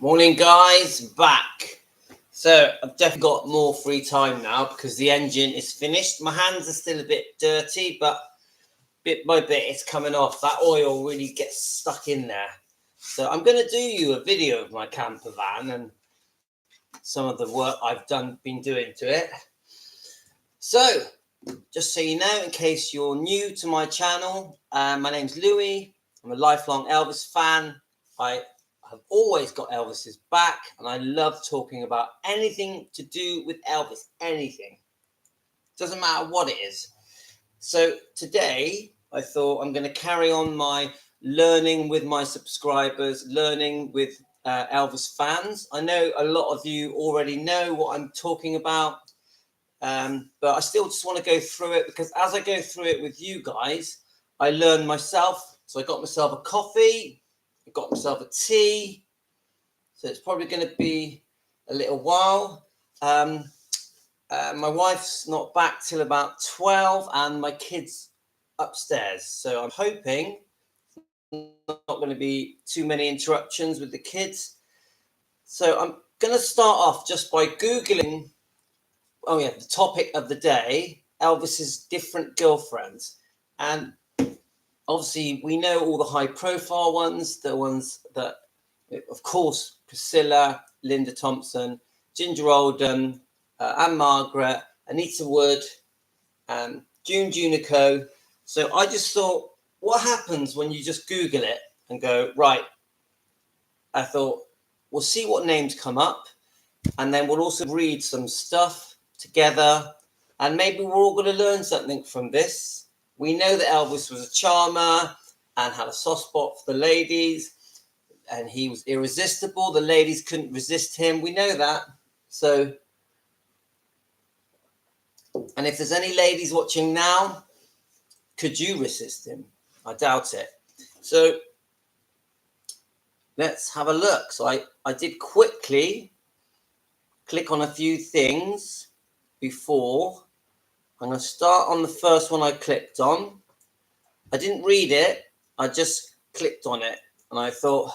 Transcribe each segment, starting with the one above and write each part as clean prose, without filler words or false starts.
Morning, guys, back. So I've definitely got more free time now because the engine is finished. My hands are still a bit dirty, but bit by bit it's coming off. That oil really gets stuck in there. So I'm going to do you a video of my camper van and some of the work I've been doing to it. So just so you know, in case you're new to my channel, my name's Louis. I'm a lifelong Elvis fan. I've always got Elvis's back, and I love talking about anything to do with Elvis, anything. Doesn't matter what it is. So today, I thought I'm going to carry on my learning with my subscribers, learning with Elvis fans. I know a lot of you already know what I'm talking about, but I still just want to go through it because as I go through it with you guys, I learn myself. So I got myself a coffee. I got myself a tea, so it's probably going to be a little while. My wife's not back till about 12, and my kids upstairs. So I'm hoping not going to be too many interruptions with the kids. So I'm going to start off just by Googling, the topic of the day, Elvis's different girlfriends. And obviously, we know all the high-profile ones, the ones that, of course, Priscilla, Linda Thompson, Ginger Alden, Anne Margaret, Anita Wood, June Junico. So I just thought, what happens when you just Google it and go, right, I thought, we'll see what names come up, and then we'll also read some stuff together, and maybe we're all going to learn something from this. We know that Elvis was a charmer and had a soft spot for the ladies, and he was irresistible. The ladies couldn't resist him. We know that. So, and if there's any ladies watching now, could you resist him? I doubt it. So let's have a look. So I did quickly click on a few things before. I'm going to start on the first one I clicked on. I didn't read it. I just clicked on it. And I thought,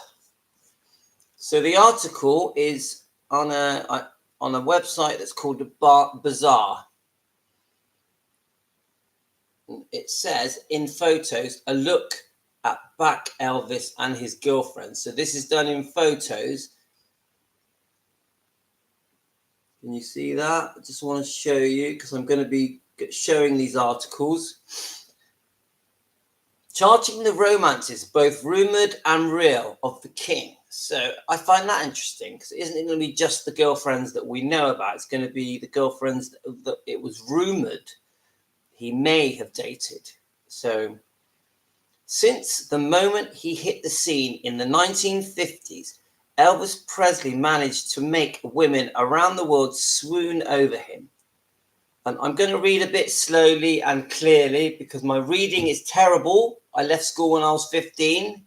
so the article is on a website that's called the Bazaar. It says, in photos, a look at back Elvis and his girlfriend. So this is done in photos. Can you see that? I just want to show you because I'm going to be showing these articles. Charting the romances, both rumoured and real, of the king. So I find that interesting because it isn't going to be just the girlfriends that we know about. It's going to be the girlfriends that it was rumoured he may have dated. So since the moment he hit the scene in the 1950s, Elvis Presley managed to make women around the world swoon over him. And I'm going to read a bit slowly and clearly because my reading is terrible. I left school when I was 15.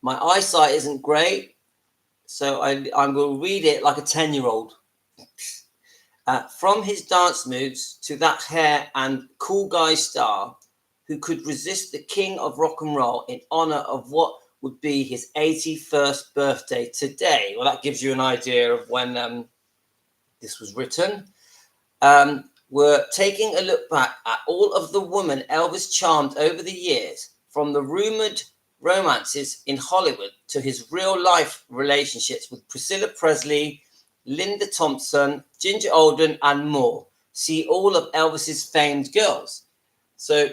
My eyesight isn't great, so I will read it like a 10-year-old. From his dance moves to that hair and cool guy style, who could resist the king of rock and roll in honor of what would be his 81st birthday today? Well, that gives you an idea of when this was written. We're taking a look back at all of the women Elvis charmed over the years, from the rumored romances in Hollywood to his real-life relationships with Priscilla Presley, Linda Thompson, Ginger Alden, and more. See all of Elvis's famed girls. So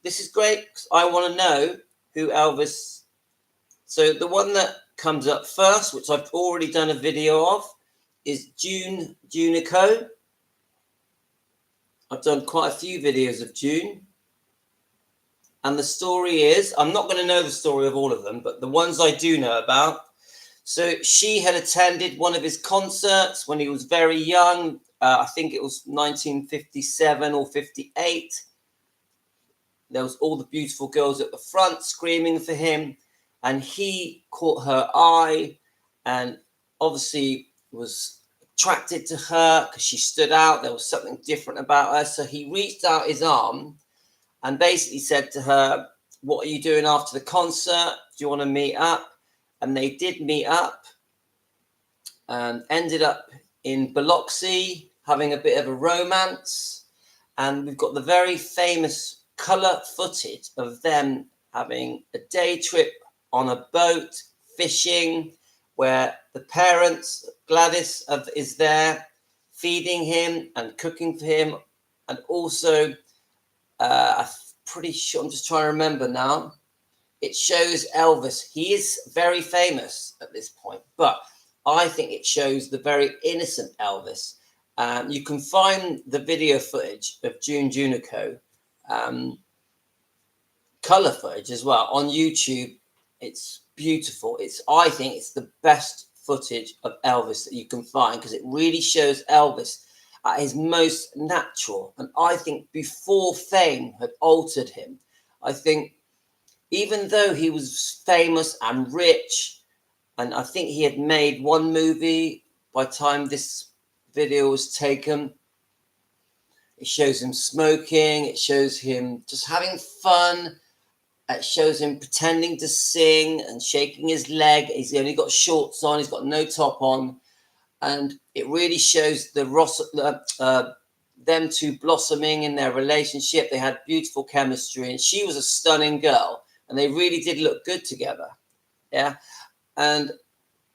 this is great because I want to know who Elvis... So the one that comes up first, which I've already done a video of, is June Junico. I've done quite a few videos of June. And the story is, I'm not going to know the story of all of them, but the ones I do know about. So she had attended one of his concerts when he was very young. I think it was 1957 or 58. There was all the beautiful girls at the front screaming for him. And he caught her eye and obviously was attracted to her because she stood out. There was something different about her. So he reached out his arm and basically said to her, what are you doing after the concert? Do you want to meet up? And they did meet up. and ended up in Biloxi having a bit of a romance. And we've got the very famous colour footage of them having a day trip on a boat, fishing, where the parents, Gladys, is there feeding him and cooking for him. And also, I'm pretty sure, I'm just trying to remember now, it shows Elvis. He is very famous at this point, but I think it shows the very innocent Elvis. You can find the video footage of June Junico, color footage as well on YouTube. It's beautiful. I think it's the best footage of Elvis that you can find, because it really shows Elvis at his most natural. And I think before fame had altered him, I think even though he was famous and rich, and I think he had made one movie by the time this video was taken, it shows him smoking, it shows him just having fun, it shows him pretending to sing and shaking his leg. He's only got shorts on, he's got no top on, and it really shows them two blossoming in their relationship. They had beautiful chemistry, and she was a stunning girl, and they really did look good together. Yeah, and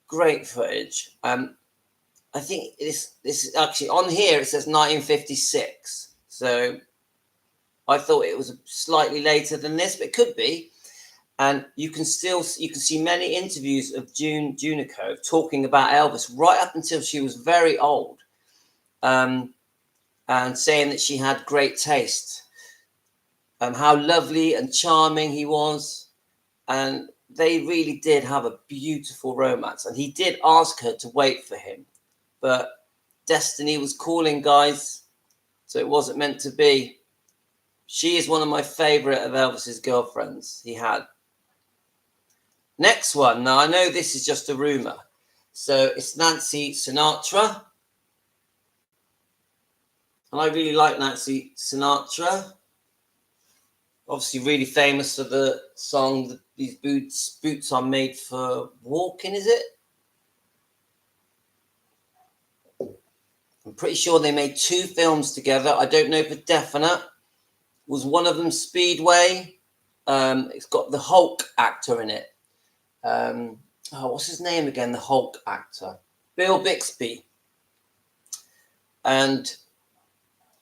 great footage. I think this is actually on here. It says 1956, so I thought it was slightly later than this, but it could be. And you can see many interviews of June Junico talking about Elvis right up until she was very old, and saying that she had great taste, how lovely and charming he was, and they really did have a beautiful romance. And he did ask her to wait for him, but destiny was calling, guys, so it wasn't meant to be. She is one of my favorite of Elvis's girlfriends he had. Next one. Now, I know this is just a rumor, so it's Nancy Sinatra. And I really like Nancy Sinatra. Obviously really famous for the song, These Boots Are Made for Walking, is it? I'm pretty sure they made 2 films together. I don't know for definite. Was one of them Speedway? It's got the Hulk actor in it. What's his name again? The Hulk actor. Bill Bixby. And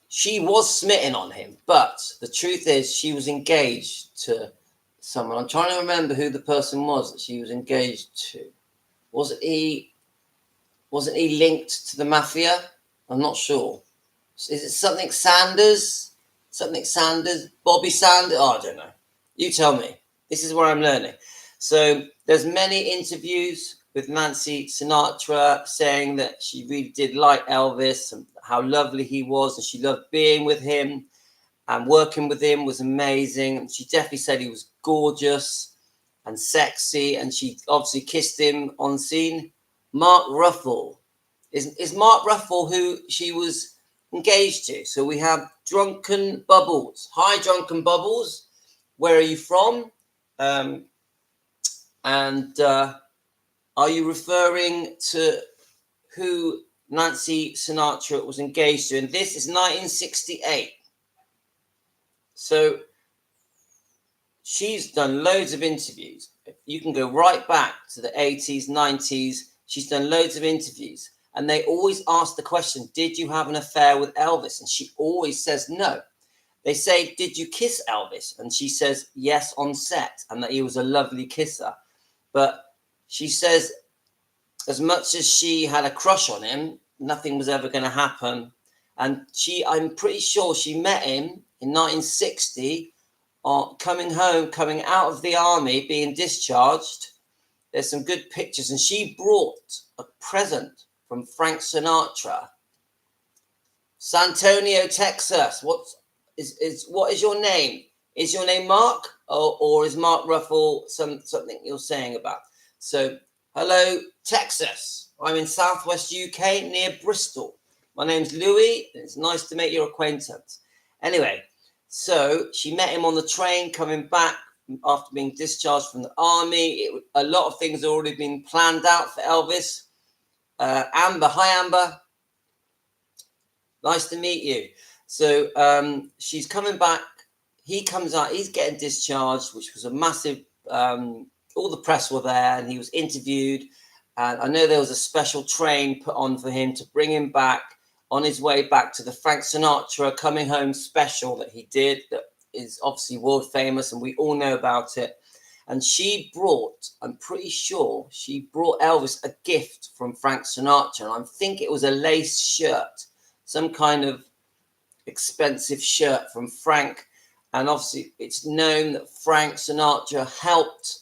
she was smitten on him, but the truth is she was engaged to someone. I'm trying to remember who the person was that she was engaged to. Wasn't he linked to the mafia? I'm not sure. Is it something Sanders? Something Sanders? Bobby Sanders? Oh, I don't know. You tell me. This is where I'm learning. So there's many interviews with Nancy Sinatra saying that she really did like Elvis and how lovely he was, and she loved being with him, and working with him was amazing. And she definitely said he was gorgeous and sexy, and she obviously kissed him on scene. Mark Ruffalo. Is Mark Ruffalo who she was engaged to? So we have Drunken Bubbles. Hi, Drunken Bubbles. Where are you from? Are you referring to who Nancy Sinatra was engaged to? And this is 1968. So she's done loads of interviews. You can go right back to the 80s, 90s. She's done loads of interviews. And they always ask the question, did you have an affair with Elvis? And she always says no. They say, did you kiss Elvis? And she says yes on set, and that he was a lovely kisser. But she says, as much as she had a crush on him, nothing was ever going to happen. And I'm pretty sure she met him in 1960, coming out of the army, being discharged. There's some good pictures. And she brought a present from Frank Sinatra. San Antonio, Texas. What is your name? Is your name Mark? Or is Mark Ruffalo something you're saying about? So, hello, Texas. I'm in southwest UK near Bristol. My name's Louis, and it's nice to make your acquaintance. Anyway, so she met him on the train coming back after being discharged from the army. A lot of things had already been planned out for Elvis. Amber. Hi, Amber. Nice to meet you. So she's coming back. He comes out. He's getting discharged, which was a massive. All the press were there, and he was interviewed. And I know there was a special train put on for him to bring him back on his way back to the Frank Sinatra Coming Home special that he did. That is obviously world famous, and we all know about it. And she brought, I'm pretty sure, she brought Elvis a gift from Frank Sinatra. And I think it was a lace shirt, some kind of expensive shirt from Frank. And obviously it's known that Frank Sinatra helped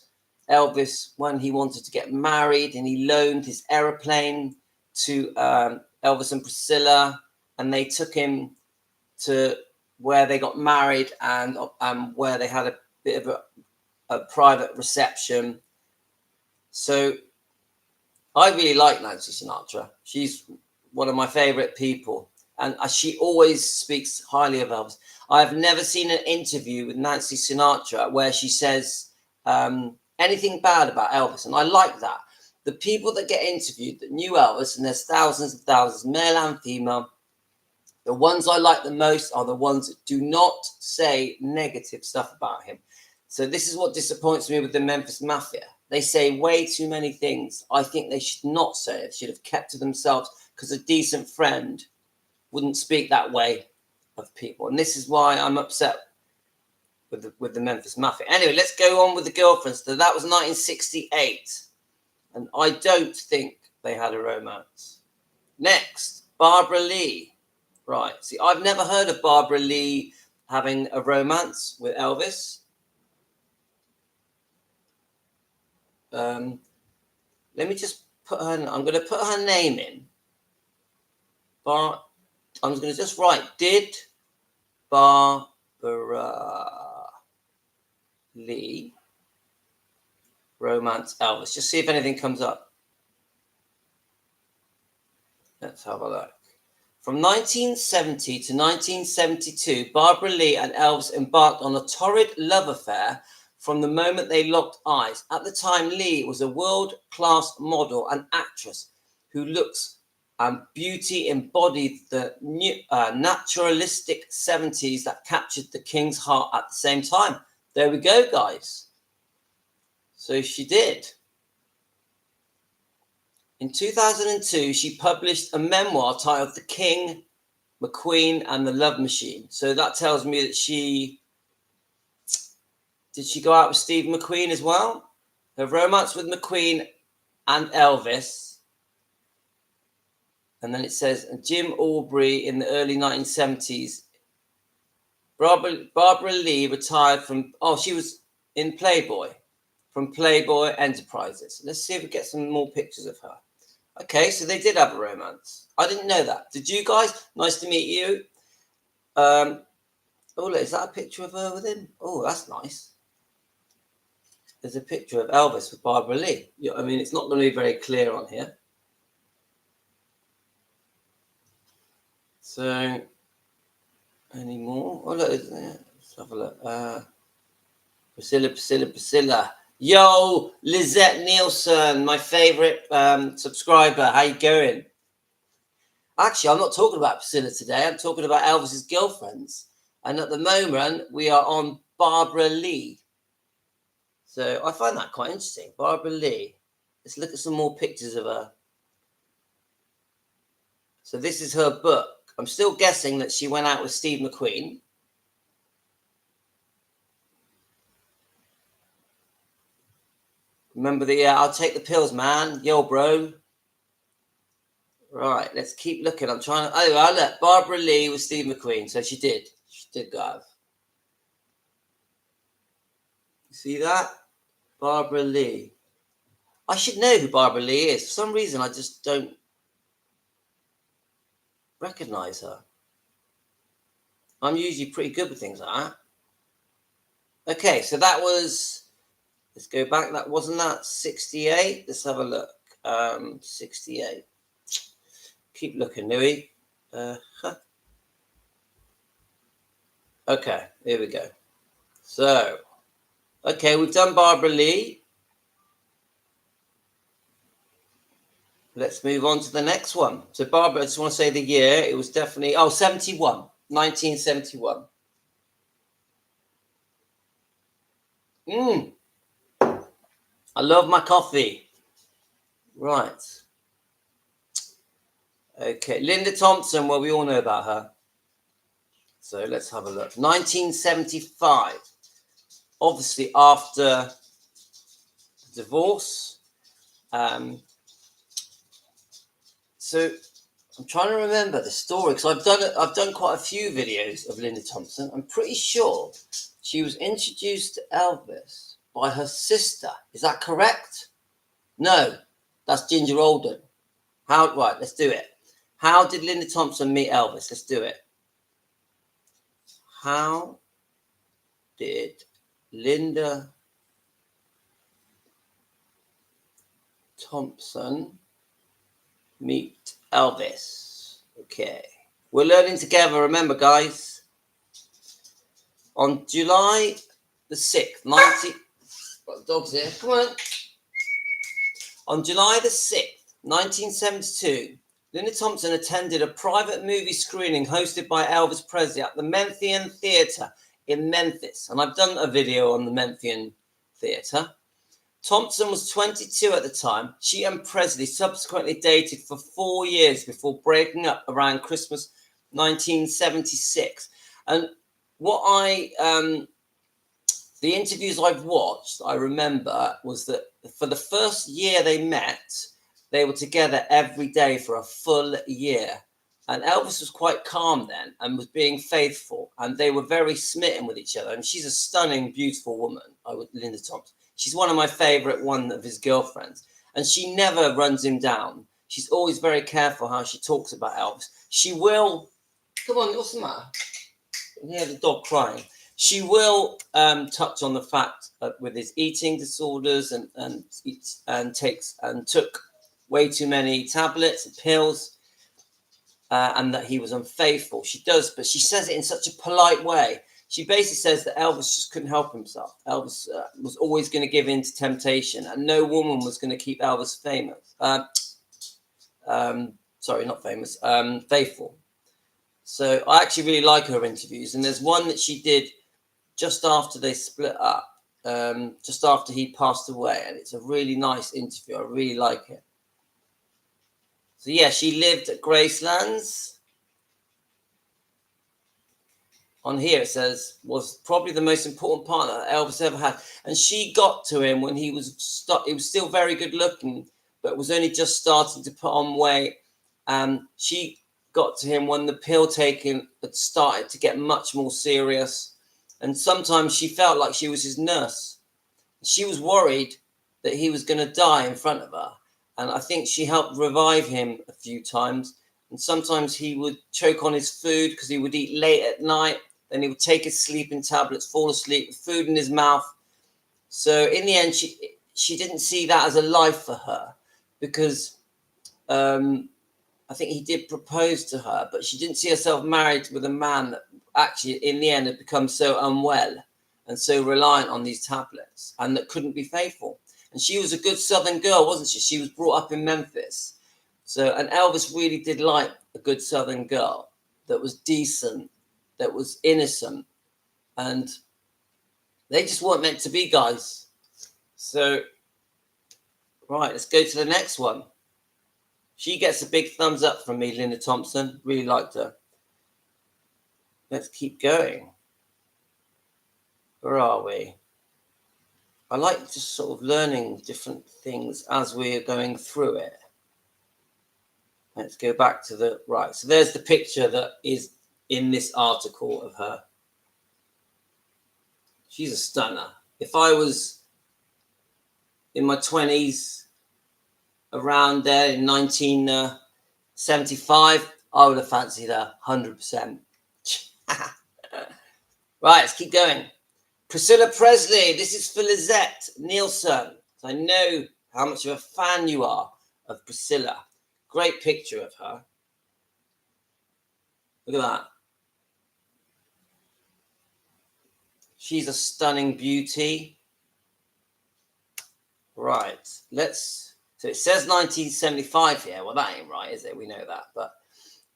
Elvis when he wanted to get married, and he loaned his aeroplane to Elvis and Priscilla, and they took him to where they got married and where they had a bit of a private reception. So I really like Nancy Sinatra. She's one of my favorite people, and she always speaks highly of Elvis. I've never seen an interview with Nancy Sinatra where she says anything bad about Elvis, and I like that. The people that get interviewed that knew Elvis, and there's thousands and thousands, male and female, the ones I like the most are the ones that do not say negative stuff about him. So this is what disappoints me with the Memphis Mafia. They say way too many things. I think they should not say it. They should have kept to themselves, because a decent friend wouldn't speak that way of people. And this is why I'm upset with the Memphis Mafia. Anyway, let's go on with the girlfriends. So that was 1968. And I don't think they had a romance. Next, Barbara Lee. Right. See, I've never heard of Barbara Lee having a romance with Elvis. Let me just put her. I'm going to put her name in. I'm going to just write, did Barbara Lee romance Elvis? Just see if anything comes up. Let's have a look. From 1970 to 1972, Barbara Lee and Elvis embarked on a torrid love affair from the moment they locked eyes. At the time, Lee was a world-class model and actress who looks and beauty embodied the naturalistic 70s that captured the king's heart at the same time. There we go, guys. So she did. In 2002, she published a memoir titled The King, McQueen, and the Love Machine. So that tells me that did she go out with Steve McQueen as well? Her romance with McQueen and Elvis. And then it says Jim Aubrey in the early 1970s. Barbara Lee retired from, she was in Playboy, from Playboy Enterprises. Let's see if we get some more pictures of her. Okay, so they did have a romance. I didn't know that. Did you guys? Nice to meet you. Is that a picture of her with him? Oh, that's nice. There's a picture of Elvis with Barbara Lee. I mean, it's not going to be very clear on here. So, any more? Oh, look, let's have a look. Priscilla. Yo, Lizette Nielsen, my favorite subscriber. How you going? Actually, I'm not talking about Priscilla today. I'm talking about Elvis's girlfriends. And at the moment, we are on Barbara Lee. So I find that quite interesting. Barbara Lee. Let's look at some more pictures of her. So this is her book. I'm still guessing that she went out with Steve McQueen. Remember I'll take the pills, man. Yo, bro. Right, let's keep looking. I'm trying to... look. Barbara Lee with Steve McQueen. So she did. She did go out. You see that? Barbara Lee. I should know who Barbara Lee is. For some reason, I just don't recognize her. I'm usually pretty good with things like that. Okay, so that was... Let's go back. That wasn't that 68. Let's have a look. 68. Keep looking, Louis. Okay, here we go. So, okay, we've done Barbara Lee. let's move on to the next one. So, Barbara, I just want to say the year. It was definitely, 71, 1971. I love my coffee. Right. Okay, Linda Thompson, well, we all know about her. So let's have a look. 1975. Obviously, after divorce. So I'm trying to remember the story because I've done quite a few videos of Linda Thompson. I'm pretty sure she was introduced to Elvis by her sister. Is that correct? No, that's Ginger Alden. Right, let's do it. How did Linda Thompson meet Elvis? Let's do it. How did Linda Thompson meet Elvis? Okay. We're learning together, remember, guys. On July the 6th, What dog's here? Come on. On July the 6th, 1972, Linda Thompson attended a private movie screening hosted by Elvis Presley at the Memphian Theatre in Memphis. And I've done a video on the Memphian Theatre. Thompson was 22 at the time. She and Presley subsequently dated for 4 years before breaking up around Christmas 1976. And the interviews I've watched, I remember, was that for the first year they met, they were together every day for a full year. And Elvis was quite calm then and was being faithful. And they were very smitten with each other. And she's a stunning, beautiful woman, Linda Thompson. She's one of my favorite, one of his girlfriends. And she never runs him down. She's always very careful how she talks about Elvis. She will... Come on, what's the matter? I hear the dog crying. She will touch on the fact that with his eating disorders and took way too many tablets and pills, and that he was unfaithful. She does, but she says it in such a polite way. She basically says that Elvis just couldn't help himself. Elvis was always going to give in to temptation, and no woman was going to keep Elvis famous. Sorry, not famous. Faithful. So I actually really like her interviews, and there's one that she did just after they split up, just after he passed away, and it's a really nice interview. I really like it. So yeah, she lived at Gracelands. On here it says, was probably the most important partner that Elvis ever had. And she got to him when he was still very good looking, but was only just starting to put on weight. She got to him when the pill taking had started to get much more serious. And sometimes she felt like she was his nurse. She was worried that he was going to die in front of her. And I think she helped revive him a few times. And sometimes he would choke on his food because he would eat late at night. Then he would take his sleeping tablets, fall asleep with food in his mouth. So in the end, she didn't see that as a life for her because I think he did propose to her, but she didn't see herself married with a man that actually in the end had become so unwell and so reliant on these tablets and that couldn't be faithful. And she was a good Southern girl, wasn't she? She was brought up in Memphis. So, and Elvis really did like a good Southern girl that was decent, that was innocent, and they just weren't meant to be, guys. So, right, let's go to the next one. She gets a big thumbs up from me, Linda Thompson. Really liked her. Let's keep going. Where are we? I like just sort of learning different things as we're going through it. Let's go back to the right. So there's the picture that is in this article of her. She's a stunner. If I was in my 20s, around there in 1975, I would have fancied her 100%. Right, let's keep going. Priscilla Presley. This is for Lizette Nielsen. I know how much of a fan you are of Priscilla. Great picture of her. Look at that. She's a stunning beauty. Right, let's So it says 1975 here. Well, that ain't right, is it? We know that, but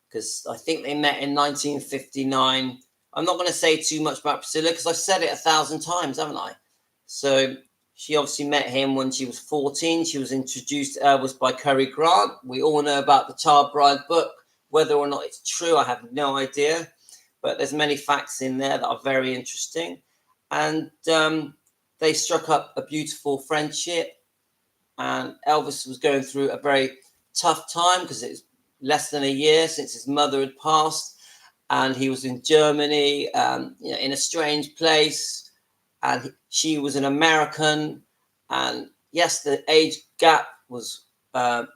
because I think they met in 1959. I'm not going to say too much about Priscilla because I've said it 1,000 times, haven't I? So she obviously met him when she was 14. She was introduced to Elvis by Cary Grant. We all know about the Child Bride book. Whether or not it's true, I have no idea. But there's many facts in there that are very interesting. And they struck up a beautiful friendship. And Elvis was going through a very tough time because it was less than a year since his mother had passed. And he was in Germany, in a strange place. And she was an American. And yes, the age gap was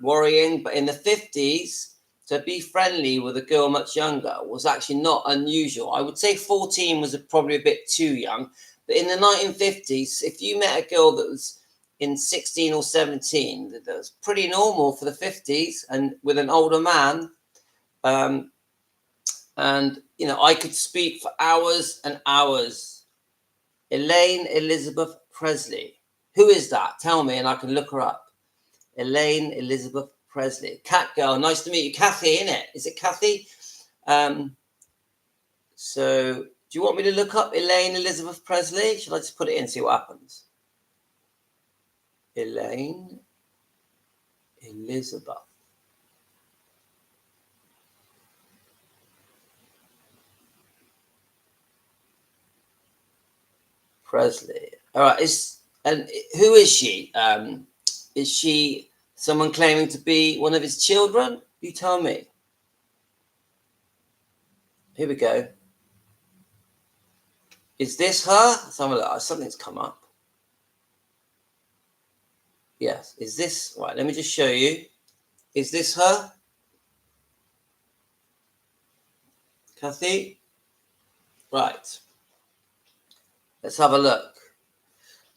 worrying. But in the 50s, to be friendly with a girl much younger was actually not unusual. I would say 14 was probably a bit too young. But in the 1950s, if you met a girl that was in 16 or 17, that was pretty normal for the 50s, and with an older man. And, I could speak for hours and hours. Elaine Elizabeth Presley. Who is that? Tell me, and I can look her up. Elaine Elizabeth Presley. Cat girl. Nice to meet you. Kathy, innit? Is it Kathy? So, do you want me to look up Elaine Elizabeth Presley? Should I just put it in and see what happens? Elaine Elizabeth Presley. All right. Who is she? Is she someone claiming to be one of his children? You tell me. Here we go. Is this her? Something's come up. Yes. Is this right? Let me just show you. Is this her? Kathy? Right. Let's have a look.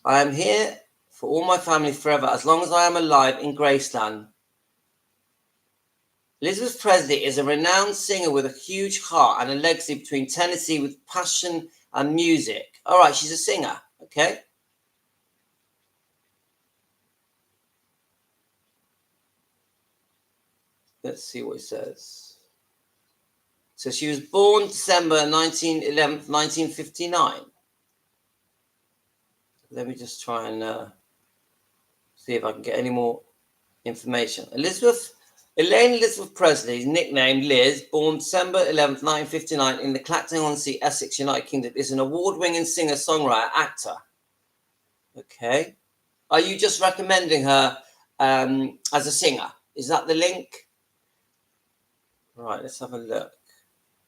I am here for all my family forever, as long as I am alive in Graceland. Elizabeth Presley is a renowned singer with a huge heart and a legacy between Tennessee with passion and music. All right, she's a singer. Okay. Let's see what it says. So she was born December 11th, 1959. Let me just try and see if I can get any more information. Elaine Elizabeth Presley, nicknamed Liz, born December 11th, 1959 in the Clacton-on-Sea, Essex, United Kingdom, is an award-winning singer, songwriter, actor. Okay. Are you just recommending her as a singer? Is that the link? Right, let's have a look.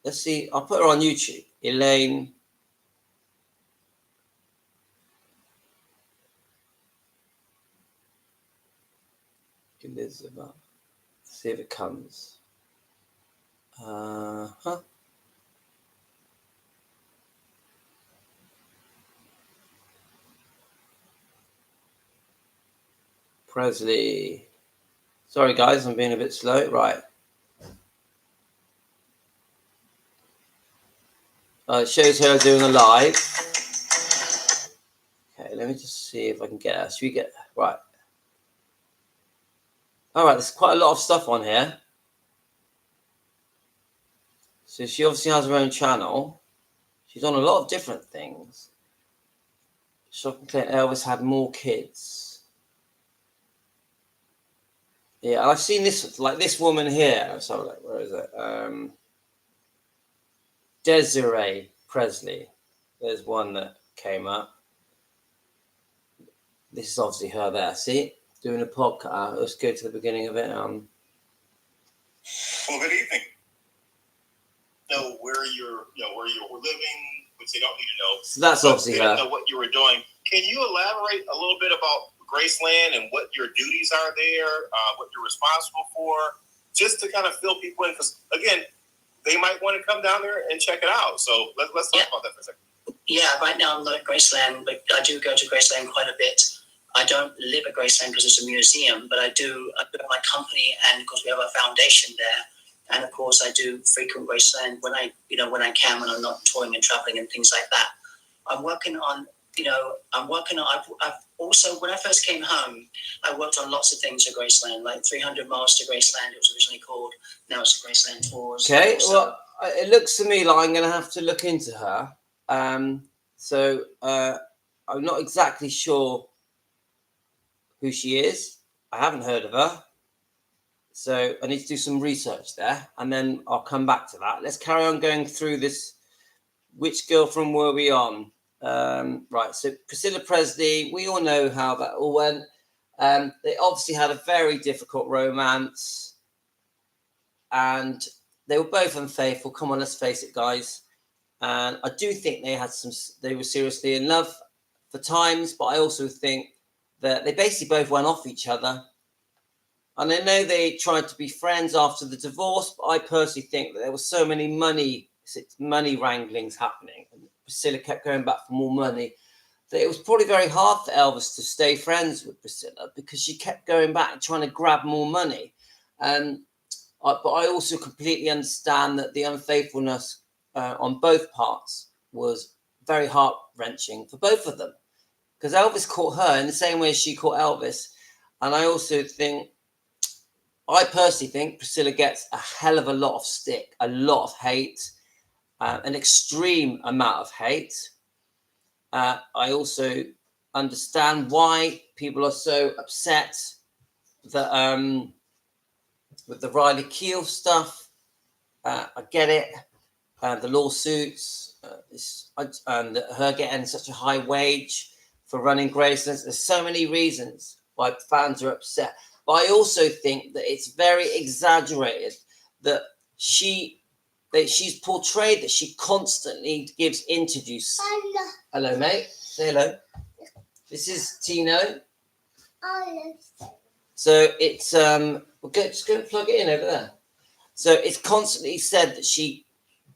Let's see. I'll put her on YouTube. Elaine Elizabeth. See if it comes. Presley. Sorry, guys, I'm being a bit slow. Right. It shows her doing a live. Okay, let me just see if I can get her. Should we get right? All right, there's quite a lot of stuff on here. So she obviously has her own channel. She's on a lot of different things. Shocking claim Elvis had more kids. Yeah, and I've seen this, like this woman here. So, like, where is it? Desiree Presley. There's one that came up. This is obviously her there. See, doing a podcast. Let's go to the beginning of it. Well, good evening. Know where you're living, which they don't need to know. So that's obviously they her. Don't know what you were doing. Can you elaborate a little bit about Graceland and what your duties are there, what you're responsible for, just to kind of fill people in? Because again, they might want to come down there and check it out. So let's talk about that for a second. Yeah, right now I'm not at Graceland, but I do go to Graceland quite a bit. I don't live at Graceland because it's a museum, but I do have my company, and of course we have a foundation there. And of course I do frequent Graceland when I can, when I'm not touring and traveling and things like that. I'm working on you know, I'm working on. I've also, when I first came home, I worked on lots of things for Graceland, like 300 Miles to Graceland. It was originally called. Now it's the Graceland Tours. Okay, well, it looks to me like I'm going to have to look into her. So I'm not exactly sure who she is. I haven't heard of her. So I need to do some research there, and then I'll come back to that. Let's carry on going through this. Which girlfriend were we on? Right, so Priscilla Presley, we all know how that all went. They obviously had a very difficult romance, and they were both unfaithful. Come on, let's face it, guys. And I do think they were seriously in love for times, but I also think that they basically both went off each other. And I know they tried to be friends after the divorce, but I personally think that there was so many money wranglings happening, and Priscilla kept going back for more money, that it was probably very hard for Elvis to stay friends with Priscilla because she kept going back and trying to grab more money. But I also completely understand that the unfaithfulness on both parts was very heart-wrenching for both of them, because Elvis caught her in the same way she caught Elvis. And I personally think Priscilla gets a hell of a lot of stick, a lot of hate, an extreme amount of hate. I also understand why people are so upset that with the Riley Keough stuff. I get it. The lawsuits, and her getting such a high wage for running Graceland. There's so many reasons why fans are upset. But I also think that it's very exaggerated that she's portrayed that she constantly gives interviews. Hello, mate. Say hello. This is Tino. So it's just go and plug it in over there. So it's constantly said that she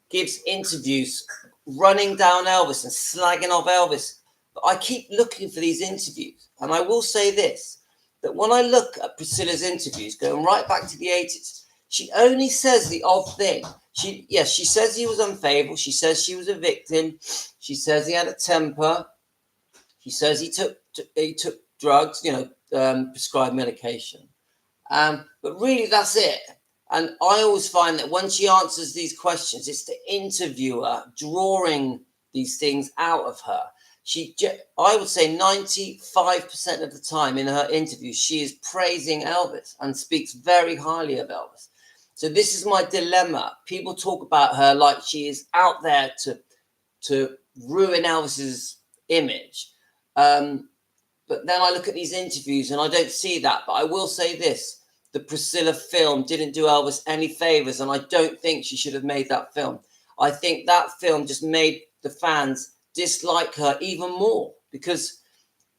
gives interviews running down Elvis and slagging off Elvis. But I keep looking for these interviews, and I will say this, that when I look at Priscilla's interviews, going right back to the 80s, she only says the odd thing. She says he was unfaithful. She says she was a victim. She says he had a temper. She says he took drugs, prescribed medication. But really, that's it. And I always find that when she answers these questions, it's the interviewer drawing these things out of her. I would say 95% of the time in her interviews, she is praising Elvis and speaks very highly of Elvis. So this is my dilemma. People talk about her like she is out there to ruin Elvis's image. But then I look at these interviews and I don't see that. But I will say this. The Priscilla film didn't do Elvis any favors, and I don't think she should have made that film. I think that film just made the fans dislike her even more because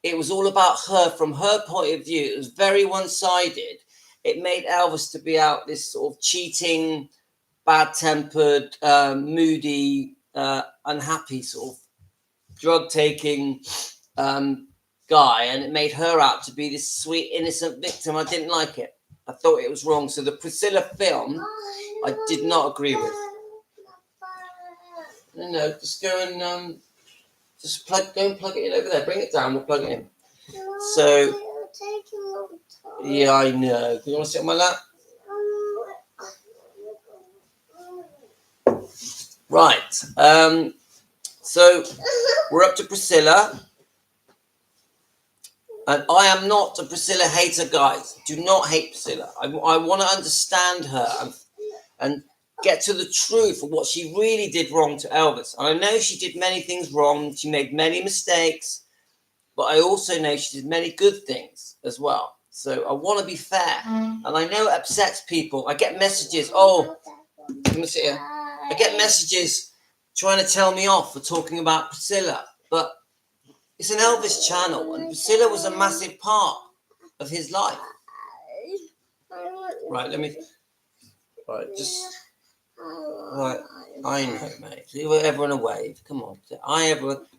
it was all about her from her point of view. It was very one-sided. It made Elvis to be out this sort of cheating, bad-tempered, moody, unhappy sort of drug-taking guy, and it made her out to be this sweet, innocent victim. I didn't like it. I thought it was wrong. So the Priscilla film, I did not agree with. No, just go and go and plug it in over there. Bring it down. We'll plug it in. So, yeah, I know. Do you want to sit on my lap? Right. So we're up to Priscilla. And I am not a Priscilla hater, guys. Do not hate Priscilla. I want to understand her and get to the truth of what she really did wrong to Elvis. And I know she did many things wrong. She made many mistakes. But I also know she did many good things as well. So I want to be fair. And I know it upsets people. I get messages. Oh, let me sit here. I get messages trying to tell me off for talking about Priscilla. But it's an Elvis channel, and Priscilla was a massive part of his life. Right, I know, mate. Everyone a wave. Come on.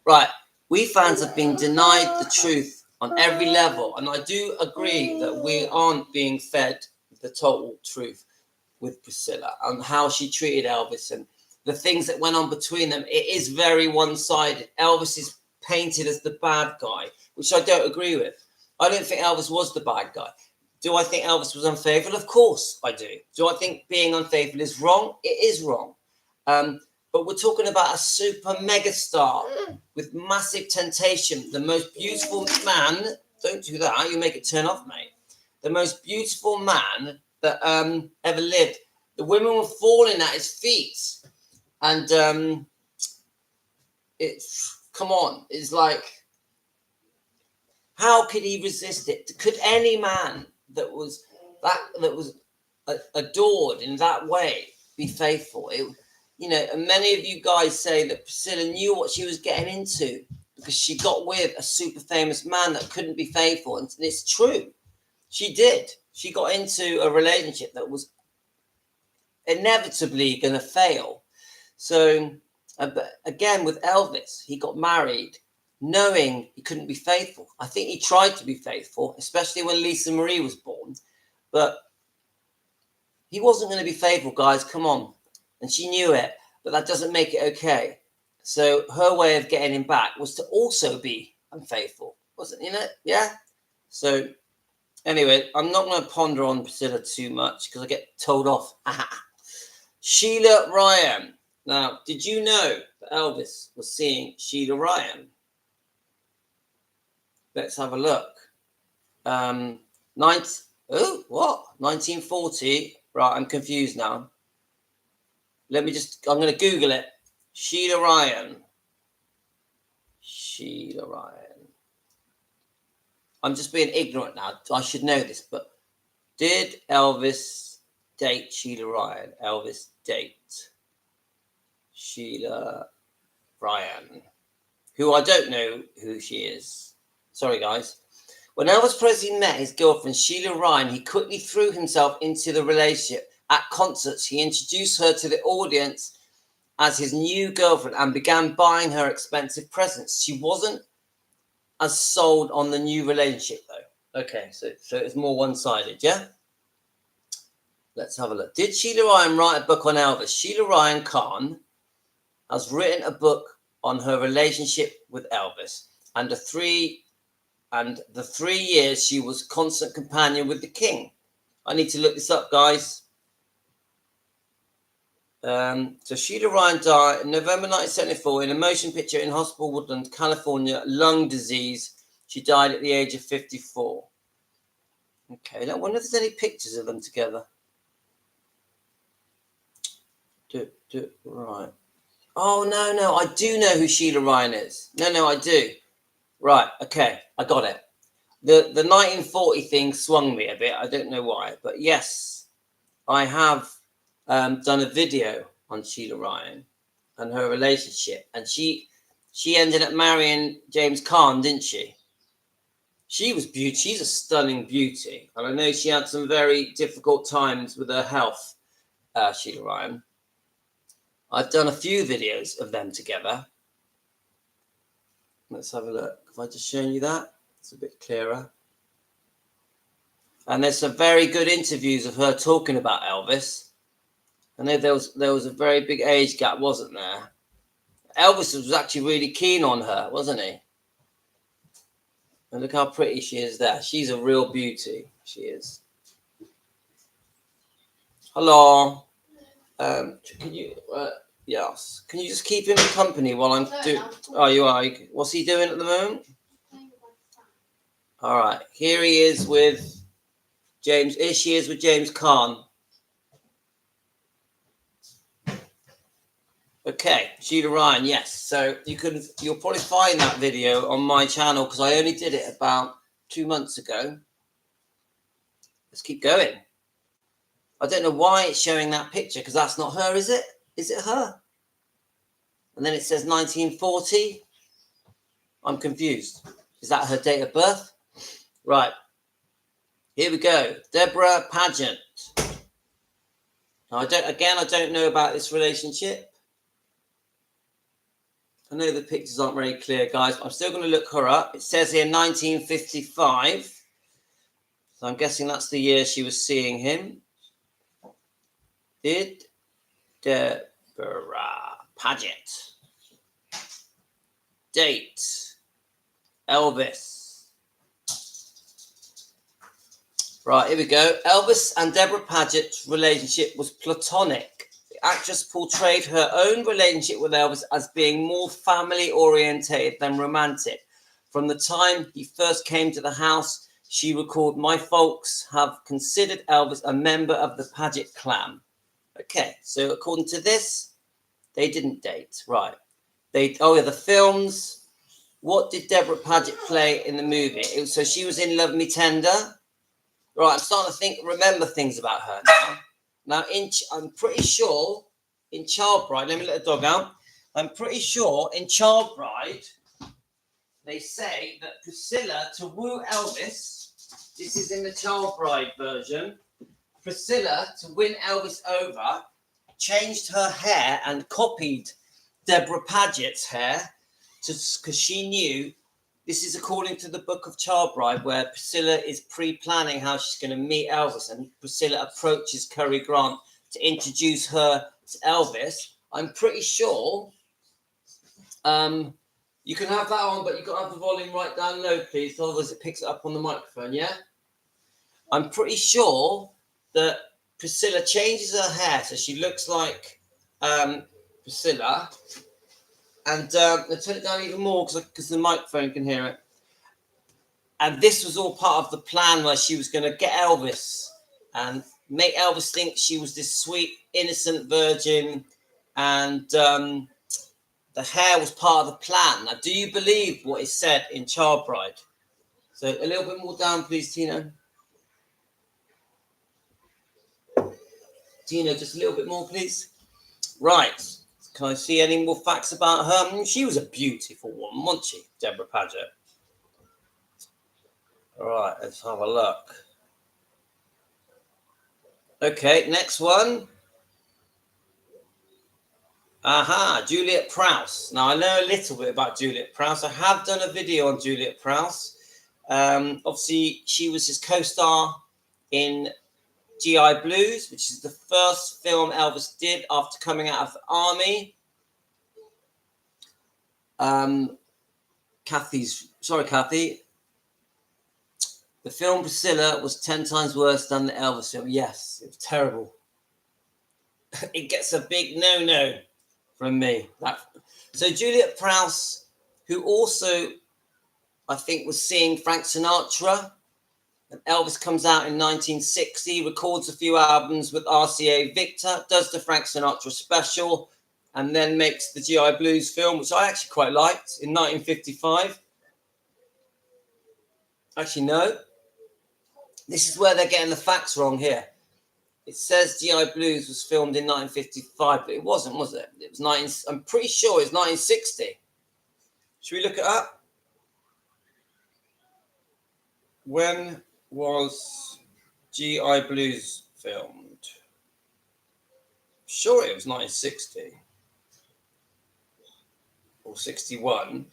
Right, we fans have been denied the truth on every level, and I do agree that we aren't being fed the total truth with Priscilla and how she treated Elvis and the things that went on between them. It is very one-sided. Elvis is painted as the bad guy, which I don't agree with. I don't think Elvis was the bad guy. Do I think Elvis was unfaithful? Of course I do. Do I think being unfaithful is wrong? It is wrong. But we're talking about a super mega star with massive temptation, the most beautiful man. Don't do that. You make it turn off, mate. The most beautiful man that ever lived. The women were falling at his feet. And it's, come on, it's like, how could he resist it? Could any man that was adored in that way be faithful? And many of you guys say that Priscilla knew what she was getting into because she got with a super famous man that couldn't be faithful. And it's true. She did. She got into a relationship that was inevitably going to fail. So, again, with Elvis, he got married knowing he couldn't be faithful. I think he tried to be faithful, especially when Lisa Marie was born. But he wasn't going to be faithful, guys. Come on. And she knew it, but that doesn't make it okay. So her way of getting him back was to also be unfaithful, wasn't it? Yeah. So anyway, I'm not going to ponder on Priscilla too much because I get told off. Sheila Ryan. Now, did you know that Elvis was seeing Sheila Ryan? Let's have a look. 1940. Right, I'm confused now. I'm going to Google it. Sheila Ryan. Sheila Ryan. I'm just being ignorant now. I should know this, but did Elvis date Sheila Ryan? Elvis date Sheila Ryan, who I don't know who she is. Sorry, guys. When Elvis Presley met his girlfriend, Sheila Ryan, he quickly threw himself into the relationship. At concerts, he introduced her to the audience as his new girlfriend and began buying her expensive presents. She wasn't as sold on the new relationship, though. Okay, so it's more one-sided, yeah? Let's have a look. Did Sheila Ryan write a book on Elvis? Sheila Ryan Khan has written a book on her relationship with Elvis and the 3 years she was constant companion with the king. I need to look this up, guys. So Sheila Ryan died in November 1974 in a motion picture in Hospital Woodland, California, lung disease. She died at the age of 54. Okay, I wonder if there's any pictures of them together. Right. Oh, no, I do know who Sheila Ryan is. No, I do. Right, okay, I got it. The 1940 thing swung me a bit. I don't know why, but yes, I have done a video on Sheila Ryan and her relationship, and she ended up marrying James Caan, didn't she? She was beauty. She's a stunning beauty, and I know she had some very difficult times with her health, Sheila Ryan. I've done a few videos of them together. Let's have a look. Have I just shown you that? It's a bit clearer. And there's some very good interviews of her talking about Elvis. I know there was a very big age gap, wasn't there? Elvis was actually really keen on her, wasn't he? And look how pretty she is there. She's a real beauty. She is. Hello. Can you? Yes. Can you just keep him company while I'm doing? Oh, you are. What's he doing at the moment? All right. Here he is with James. Here she is with James Caan. Okay, Sheila Ryan, yes. So you'll probably find that video on my channel because I only did it about 2 months ago. Let's keep going. I don't know why it's showing that picture because that's not her, is it? Is it her? And then it says 1940. I'm confused. Is that her date of birth? Right. Here we go. Deborah Pageant. Now, I don't know about this relationship. I know the pictures aren't very clear, guys. I'm still going to look her up. It says here 1955. So I'm guessing that's the year she was seeing him. Did Deborah Pageant date Elvis. Right, here we go. Elvis and Deborah Paget's relationship was platonic. The actress portrayed her own relationship with Elvis as being more family orientated than romantic. From the time he first came to the house, she recalled, "My folks have considered Elvis a member of the Paget clan." Okay, so according to this, they didn't date. Right. The films. What did Deborah Paget play in the movie? So she was in Love Me Tender. Right, I'm starting to remember things about her now. I'm pretty sure in Child Bride, let me let the dog out. I'm pretty sure in Child Bride, they say that Priscilla, to woo Elvis, this is in the Child Bride version, Priscilla, to win Elvis over, changed her hair and copied Deborah Paget's hair because she knew. This is according to the book of Child Bride, where Priscilla is pre-planning how she's going to meet Elvis, and Priscilla approaches Cary Grant to introduce her to Elvis. I'm pretty sure you can have that on, but you've got to have the volume right down low, please, otherwise it picks it up on the microphone, yeah? I'm pretty sure that Priscilla changes her hair so she looks like Priscilla. And let's turn it down even more because the microphone can hear it. And this was all part of the plan where she was going to get Elvis and make Elvis think she was this sweet, innocent virgin. And the hair was part of the plan. Now, do you believe what is said in Child Bride? So a little bit more down, please, Tino. Tino, just a little bit more, please. Right. Can I see any more facts about her? She was a beautiful woman, wasn't she, Deborah Paget? All right, let's have a look. Okay, next one. Aha, Juliet Prowse. Now, I know a little bit about Juliet Prowse. I have done a video on Juliet Prowse. Obviously, she was his co-star in GI Blues, which is the first film Elvis did after coming out of the army. Kathy. The film Priscilla was 10 times worse than the Elvis film. Yes, it was terrible. It gets a big no-no from me. So Juliet Prowse, who also, I think, was seeing Frank Sinatra. And Elvis comes out in 1960, records a few albums with RCA Victor, does the Frank Sinatra special, and then makes the GI Blues film, which I actually quite liked, in 1955. Actually, no. This is where they're getting the facts wrong here. It says GI Blues was filmed in 1955, but it wasn't, was it? It was I'm pretty sure it's 1960. Should we look it up? When was GI Blues filmed? Sure, it was 1960 or 61.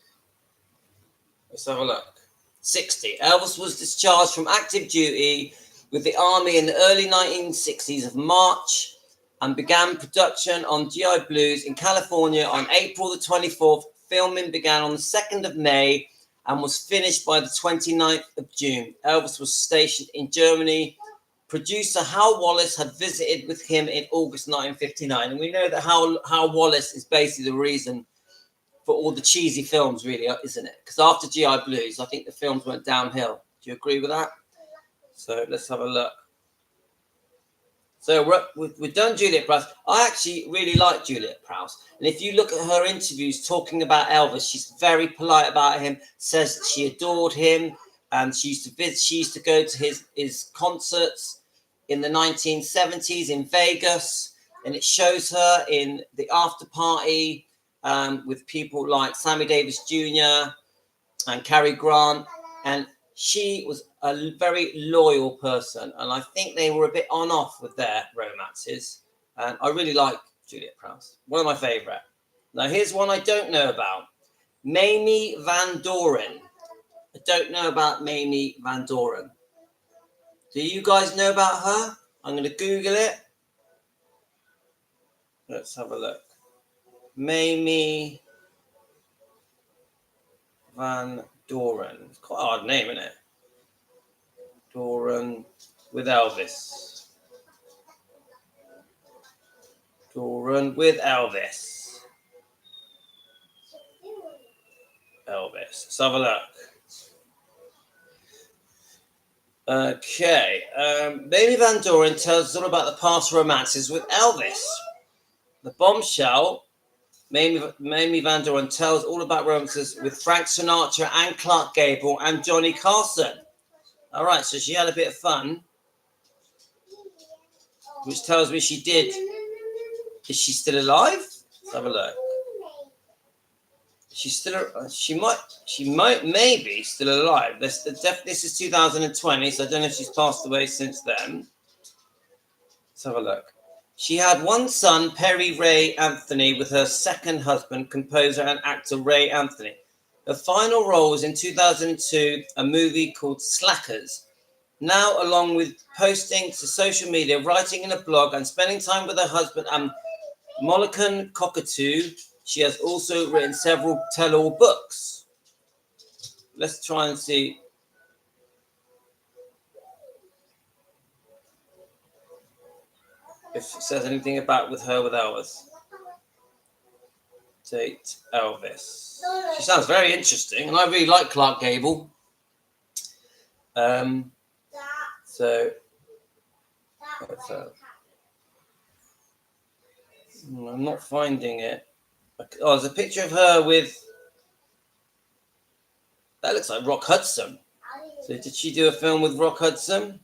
Let's have a look. 60. Elvis was discharged from active duty with the army in the early 1960s of March and began production on GI Blues in California on April the 24th. Filming began on the 2nd of May and was finished by the 29th of June. Elvis was stationed in Germany. Producer Hal Wallace had visited with him in August 1959. And we know that Hal Wallace is basically the reason for all the cheesy films, really, isn't it? Because after GI Blues, I think the films went downhill. Do you agree with that? So let's have a look. So we've done Juliet Prowse. I actually really like Juliet Prowse. And if you look at her interviews talking about Elvis, she's very polite about him, says that she adored him. And she used to go to his concerts in the 1970s in Vegas. And it shows her in the after party with people like Sammy Davis Jr. and Cary Grant. And she was a very loyal person. And I think they were a bit on-off with their romances. And I really like Juliet Prowse. One of my favourite. Now, here's one I don't know about. Mamie Van Doren. I don't know about Mamie Van Doren. Do you guys know about her? I'm going to Google it. Let's have a look. Mamie Van Doran. It's quite a hard name, isn't it? Doran with Elvis. Doran with Elvis. Elvis. Let's have a look. Okay. Mamie Van Doren tells us all about the past romances with Elvis. The bombshell. Mamie Van Doren tells all about romances with Frank Sinatra and Clark Gable and Johnny Carson. All right, so she had a bit of fun, which tells me she did. Is she still alive? Let's have a look. She's still. She might, maybe still alive. This is 2020, so I don't know if she's passed away since then. Let's have a look. She had one son, Perry Ray Anthony, with her second husband, composer and actor Ray Anthony. Her final role was in 2002, a movie called Slackers. Now, along with posting to social media, writing in a blog, and spending time with her husband and Molokan Cockatoo, she has also written several tell-all books. Let's try and see. If it says anything about with Elvis. Date Elvis. She sounds very interesting, and I really like Clark Gable. So I'm not finding it. Oh, there's a picture of her with. That looks like Rock Hudson. So did she do a film with Rock Hudson?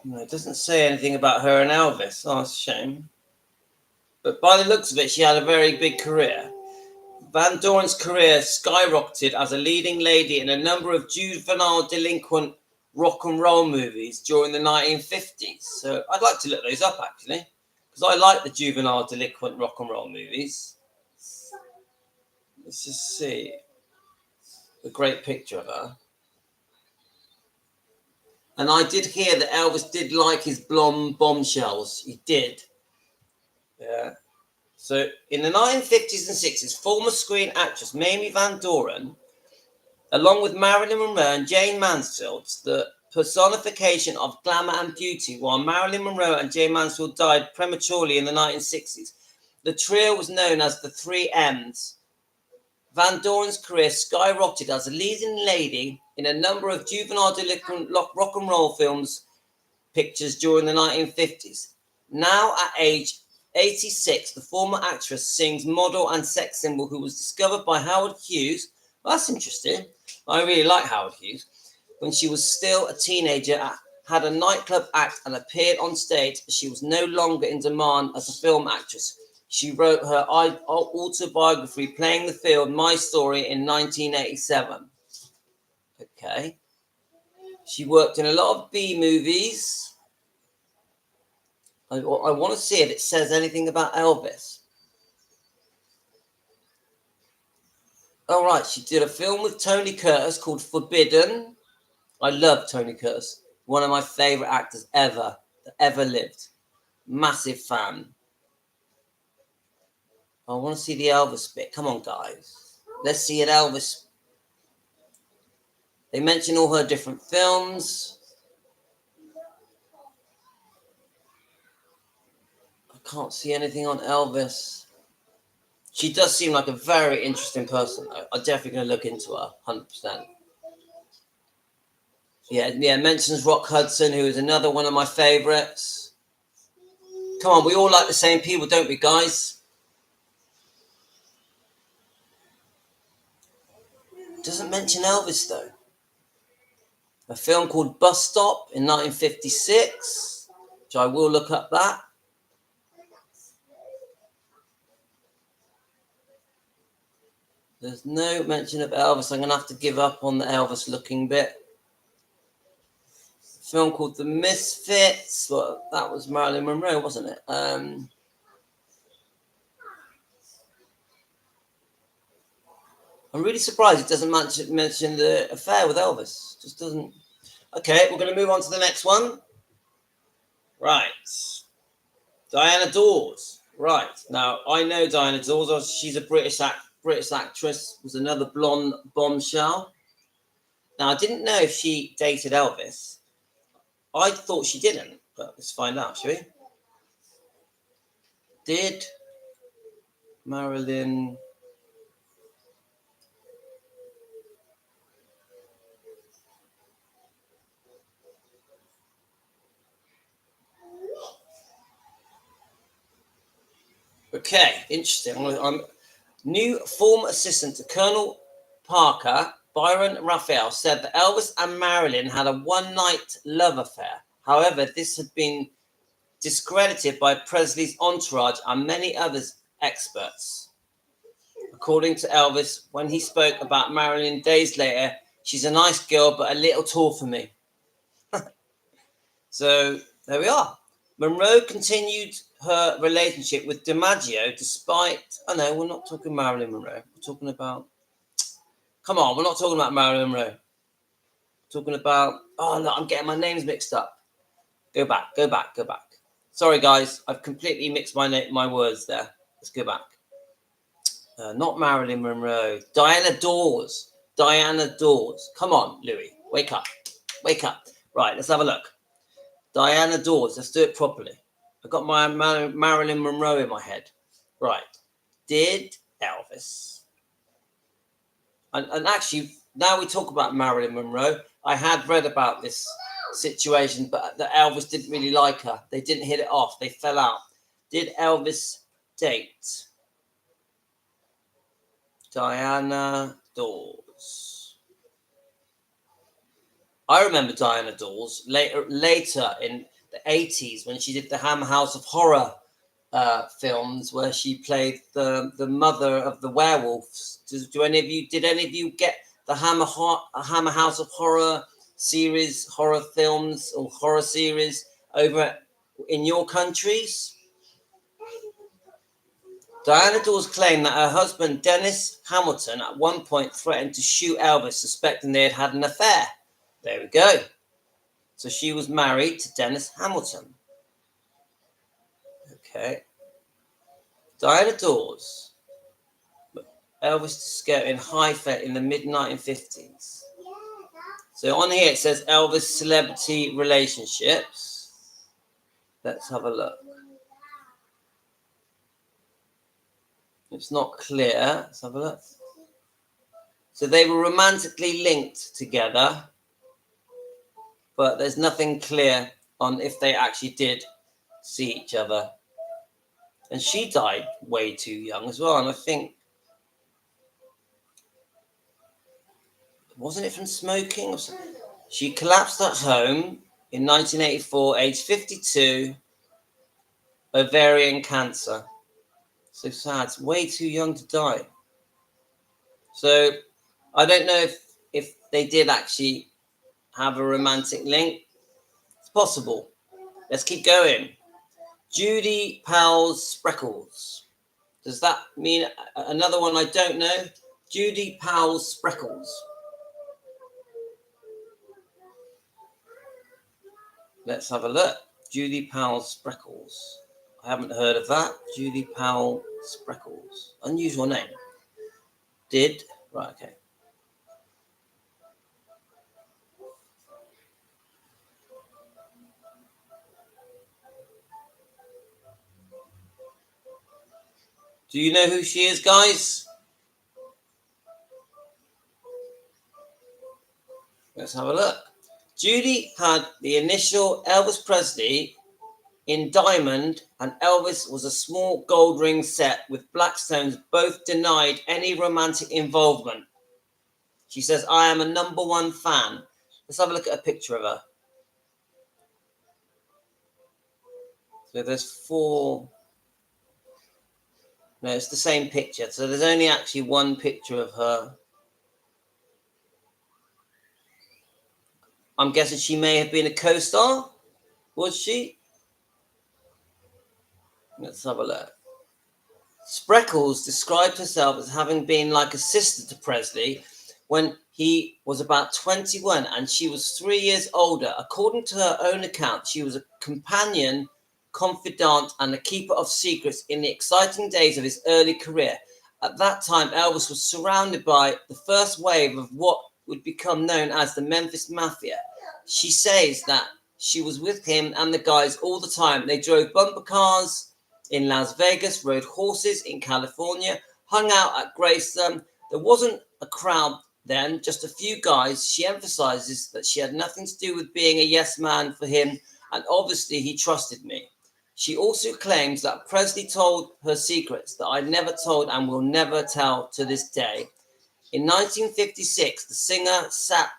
No, it doesn't say anything about her and Elvis. Oh, that's a shame. But by the looks of it, she had a very big career. Van Doren's career skyrocketed as a leading lady in a number of juvenile delinquent rock and roll movies during the 1950s. So I'd like to look those up, actually, because I like the juvenile delinquent rock and roll movies. Let's just see. A great picture of her. And I did hear that Elvis did like his blonde bombshells. He did. Yeah. So in the 1950s and 60s, former screen actress Mamie Van Doren, along with Marilyn Monroe and Jane Mansfield, the personification of glamour and beauty, while Marilyn Monroe and Jane Mansfield died prematurely in the 1960s. The trio was known as the 3 M's. Van Doren's career skyrocketed as a leading lady in a number of juvenile delinquent rock and roll films pictures during the 1950s. Now at age 86, the former actress sings model and sex symbol who was discovered by Howard Hughes. Well, that's interesting. I really like Howard Hughes. When she was still a teenager, had a nightclub act and appeared on stage, she was no longer in demand as a film actress. She wrote her autobiography, playing the film My Story, in 1987. Okay. She worked in a lot of B movies. I want to see if it says anything about Elvis. All right, she did a film with Tony Curtis called Forbidden. I love Tony Curtis. One of my favorite actors ever that ever lived. Massive fan. I want to see the Elvis bit. Come on, guys. Let's see an Elvis. They mention all her different films. I can't see anything on Elvis. She does seem like a very interesting person, though. I'm definitely going to look into her, 100%. Yeah, mentions Rock Hudson, who is another one of my favorites. Come on, we all like the same people, don't we, guys? Doesn't mention Elvis, though. A film called Bus Stop in 1956, which I will look up that. There's no mention of Elvis. I'm going to have to give up on the Elvis looking bit. A film called The Misfits. Well, that was Marilyn Monroe, wasn't it? I'm really surprised it doesn't mention the affair with Elvis. Just doesn't. Okay, we're going to move on to the next one. Right. Diana Dawes. Right. Now, I know Diana Dawes. She's a British actress, was another blonde bombshell. Now, I didn't know if she dated Elvis. I thought she didn't, but let's find out, shall we? Did Marilyn... Okay, interesting. I'm new former assistant to Colonel Parker, Byron Raphael, said that Elvis and Marilyn had a one-night love affair. However, this had been discredited by Presley's entourage and many other experts. According to Elvis, when he spoke about Marilyn days later, she's a nice girl, but a little tall for me. So there we are. Monroe continued her relationship with DiMaggio despite... Oh, no, we're not talking Marilyn Monroe. We're talking about... Come on, we're not talking about Marilyn Monroe. We're talking about... Oh, no, I'm getting my names mixed up. Go back. Sorry, guys. I've completely mixed my words there. Let's go back. Not Marilyn Monroe. Diana Dawes. Come on, Louis. Wake up. Right, let's have a look. Diana Dawes. Let's do it properly. I've got my Marilyn Monroe in my head. Right. Did Elvis. And actually, now we talk about Marilyn Monroe, I had read about this situation, but that Elvis didn't really like her. They didn't hit it off. They fell out. Did Elvis date Diana Dawes? I remember Diana Dawes later in the 80s when she did the Hammer House of Horror films, where she played the mother of the werewolves. Did any of you get the Hammer House of Horror series, horror films or horror series over in your countries? Diana Dawes claimed that her husband Dennis Hamilton at one point threatened to shoot Elvis, suspecting they had an affair. There we go. So she was married to Dennis Hamilton. Okay. Diana Dawes. Elvis discovered in Haifa in the mid-1950s. So on here it says Elvis celebrity relationships. Let's have a look. It's not clear. Let's have a look. So they were romantically linked together, but there's nothing clear on if they actually did see each other. And she died way too young as well. And I think, wasn't it from smoking or something? She collapsed at home in 1984, age 52, ovarian cancer. So sad. It's way too young to die. So I don't know if they did actually have a romantic link. It's possible. Let's keep going. Judy Powell's Spreckles. Does that mean another one I don't know? Judy Powell's Spreckles. Let's have a look. Judy Powell's Spreckles. I haven't heard of that. Judy Powell Spreckles. Unusual name. Right, okay. Do you know who she is, guys? Let's have a look. Judy had the initial Elvis Presley in diamond, and Elvis was a small gold ring set with black stones. Both denied any romantic involvement. She says, I am a #1 fan. Let's have a look at a picture of her. So there's 4... No, it's the same picture. So there's only actually one picture of her. I'm guessing she may have been a co-star. Was she? Let's have a look. Spreckles described herself as having been like a sister to Presley when he was about 21 and she was 3 years older. According to her own account, she was a companion confidant, and a keeper of secrets in the exciting days of his early career. At that time, Elvis was surrounded by the first wave of what would become known as the Memphis Mafia. She says that she was with him and the guys all the time. They drove bumper cars in Las Vegas, rode horses in California, hung out at Graceland. There wasn't a crowd then, just a few guys. She emphasizes that she had nothing to do with being a yes man for him, and obviously he trusted me. She also claims that Presley told her secrets that I never told and will never tell to this day. In 1956, the singer sat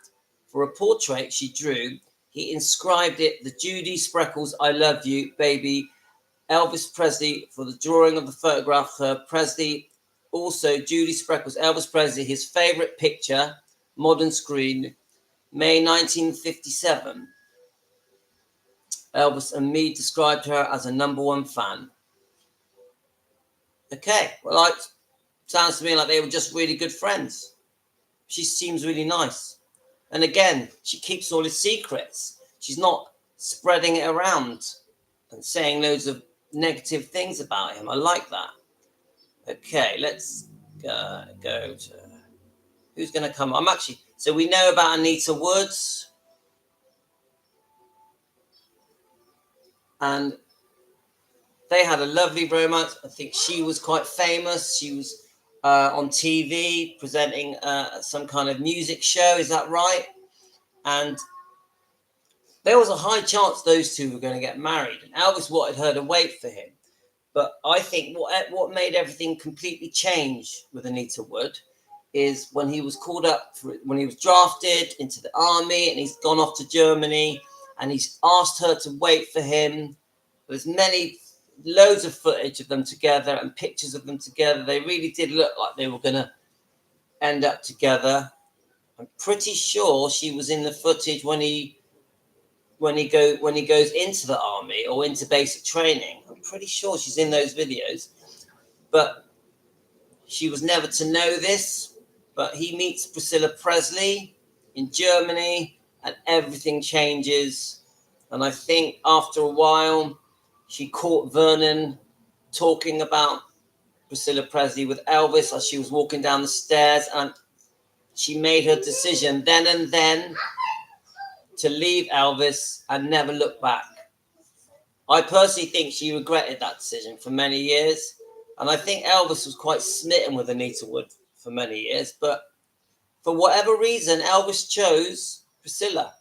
for a portrait she drew. He inscribed it, "The Judy Spreckles, I love you, baby, Elvis Presley," for the drawing of the photograph. Her Presley, also Judy Spreckles, Elvis Presley, his favorite picture, modern screen, May 1957. Elvis and me described her as a #1 fan. Okay, well, it sounds to me like they were just really good friends. She seems really nice. And again, she keeps all his secrets. She's not spreading it around and saying loads of negative things about him. I like that. Okay, let's go to who's going to come. So we know about Anita Woods. And they had a lovely romance. I think she was quite famous. She was on TV presenting some kind of music show. Is that right? And there was a high chance those two were going to get married. And Elvis wanted her to wait for him. But I think what made everything completely change with Anita Wood is when he was called up, when he was drafted into the army and he's gone off to Germany and he's asked her to wait for him. There's loads of footage of them together and pictures of them together. They really did look like they were going to end up together. I'm pretty sure she was in the footage when he goes into the army or into basic training. I'm pretty sure she's in those videos, but she was never to know this. But he meets Priscilla Presley in Germany and everything changes. And I think after a while, she caught Vernon talking about Priscilla Presley with Elvis as she was walking down the stairs, and she made her decision then and then to leave Elvis and never look back. I personally think she regretted that decision for many years, and I think Elvis was quite smitten with Anita Wood for many years, but for whatever reason, Elvis chose Priscilla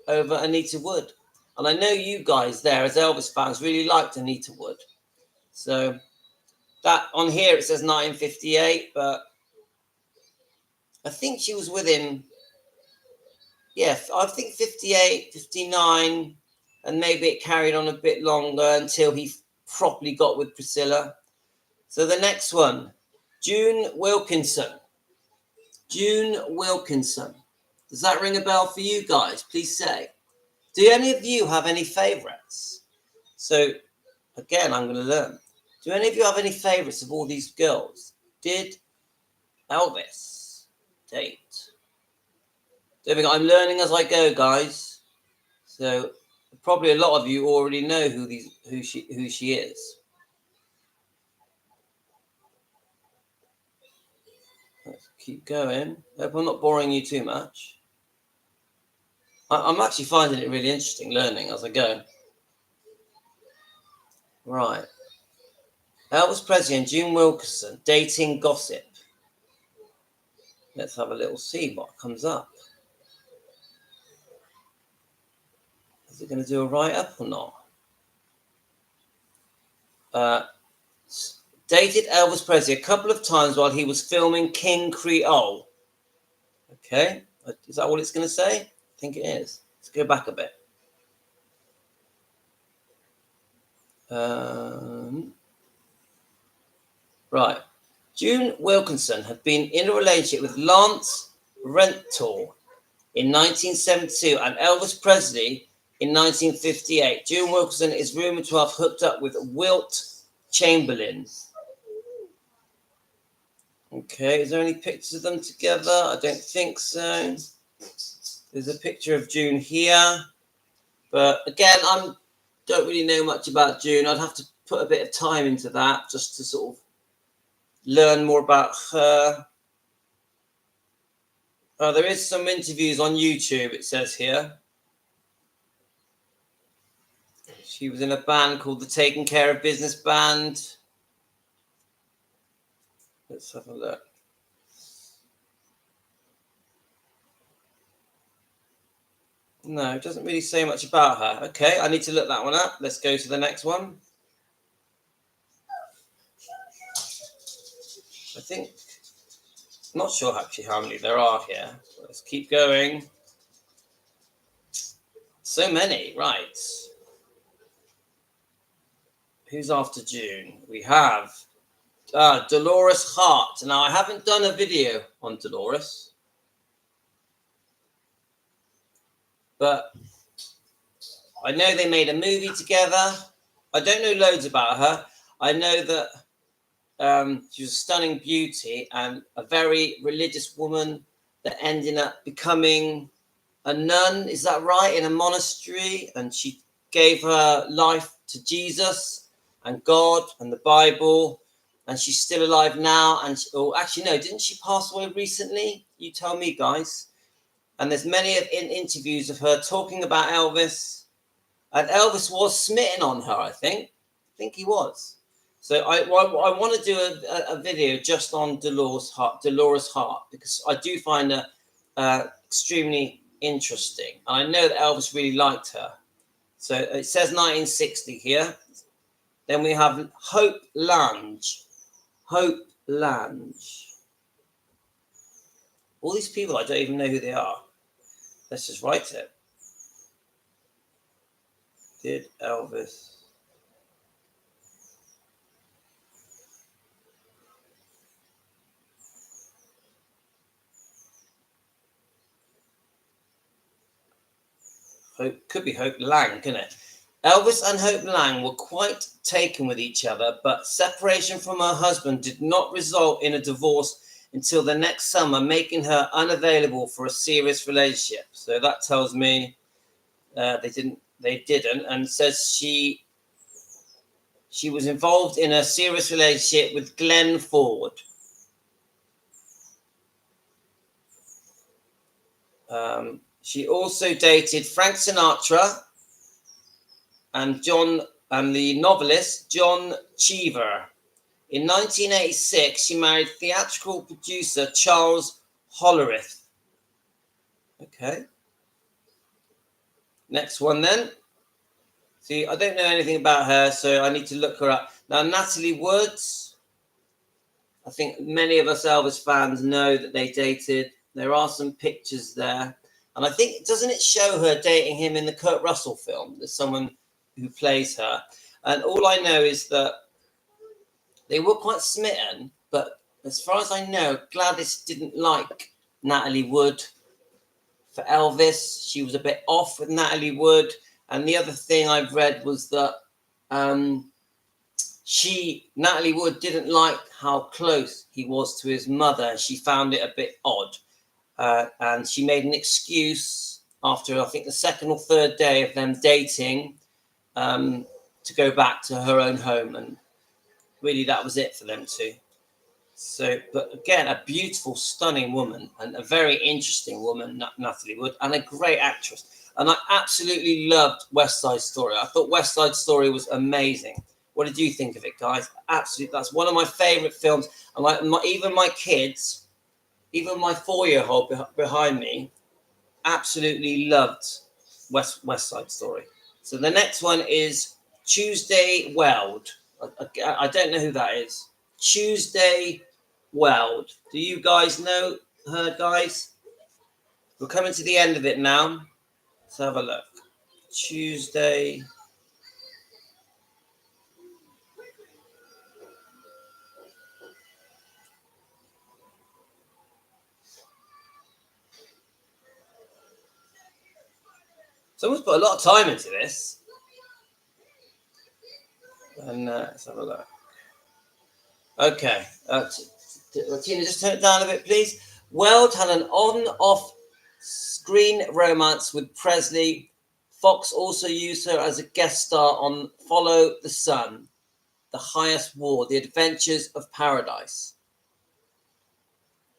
over Anita Wood. And I know you guys there as Elvis fans really liked Anita Wood. So that on here it says 1958, but I think she was with him. Yeah, I think 58, 59, and maybe it carried on a bit longer until he properly got with Priscilla. So the next one, June Wilkinson. June Wilkinson. Does that ring a bell for you guys? Please say. Do any of you have any favorites? So again, I'm going to learn. Do any of you have any favorites of all these girls? Did Elvis date? I'm learning as I go, guys. So probably a lot of you already know who she is. Let's keep going. Hope I'm not boring you too much. I'm actually finding it really interesting learning as I go. Right. Elvis Presley and June Wilkinson dating gossip. Let's have a little see what comes up. Is it going to do a write-up or not? Dated Elvis Presley a couple of times while he was filming King Creole. Okay. Is that what it's going to say? I think it is. Let's go back a bit. Right. June Wilkinson had been in a relationship with Lance Rental in 1972 and Elvis Presley in 1958. June Wilkinson is rumored to have hooked up with Wilt Chamberlain. Okay, is there any pictures of them together? I don't think so. There's a picture of June here. But again, I'm don't really know much about June. I'd have to put a bit of time into that just to sort of learn more about her. There is some interviews on YouTube, it says here. She was in a band called the Taking Care of Business Band. Let's have a look. No, it doesn't really say much about her. Okay, I need to look that one up. Let's go to the next one. I think, not sure actually how many there are here. Let's keep going. So many, right. Who's after June? We have Dolores Hart. Now, I haven't done a video on Dolores, but I know they made a movie together. I don't know loads about her. I know that she was a stunning beauty and a very religious woman that ended up becoming a nun. Is that right? In a monastery. And she gave her life to Jesus and God and the Bible. And she's still alive now. And actually, no, didn't she pass away recently? You tell me, guys. And there's many interviews of her talking about Elvis. And Elvis was smitten on her, I think. I think he was. So I want to do a video just on Dolores Hart, because I do find her extremely interesting. And I know that Elvis really liked her. So it says 1960 here. Then we have Hope Lange. Hope Lange. All these people, I don't even know who they are. Let's just write it. Did Elvis could be Hope Lange, couldn't it? Elvis and Hope Lange were quite taken with each other, but separation from her husband did not result in a divorce until the next summer, making her unavailable for a serious relationship. So that tells me they didn't, and says she was involved in a serious relationship with Glenn Ford. She also dated Frank Sinatra and the novelist John Cheever. In 1986, she married theatrical producer Charles Hollerith. Okay. Next one then. See, I don't know anything about her, so I need to look her up. Now, Natalie Woods. I think many of us Elvis fans know that they dated. There are some pictures there. And I think, doesn't it show her dating him in the Kurt Russell film? There's someone who plays her. And all I know is that they were quite smitten, but as far as I know, Gladys didn't like Natalie Wood for Elvis. She was a bit off with Natalie Wood. And the other thing I've read was that Natalie Wood didn't like how close he was to his mother. She found it a bit odd. And she made an excuse after, I think, the second or third day of them dating to go back to her own home. And really, that was it for them two. So, but again, a beautiful, stunning woman and a very interesting woman, Natalie Wood, and a great actress. And I absolutely loved West Side Story. I thought West Side Story was amazing. What did you think of it, guys? Absolutely, that's one of my favorite films. And even my kids, even my 4-year-old behind me, absolutely loved West Side Story. So the next one is Tuesday Weld. I don't know who that is. Tuesday Weld. Do you guys know her, guys? We're coming to the end of it now. Let's have a look. Tuesday. Someone's put a lot of time into this. And let's have a look. Okay. Tina, just turn it down a bit, please. Weld had an on-off screen romance with Presley Fox also used her as a guest star on Follow the Sun, The Highest War, The Adventures of Paradise.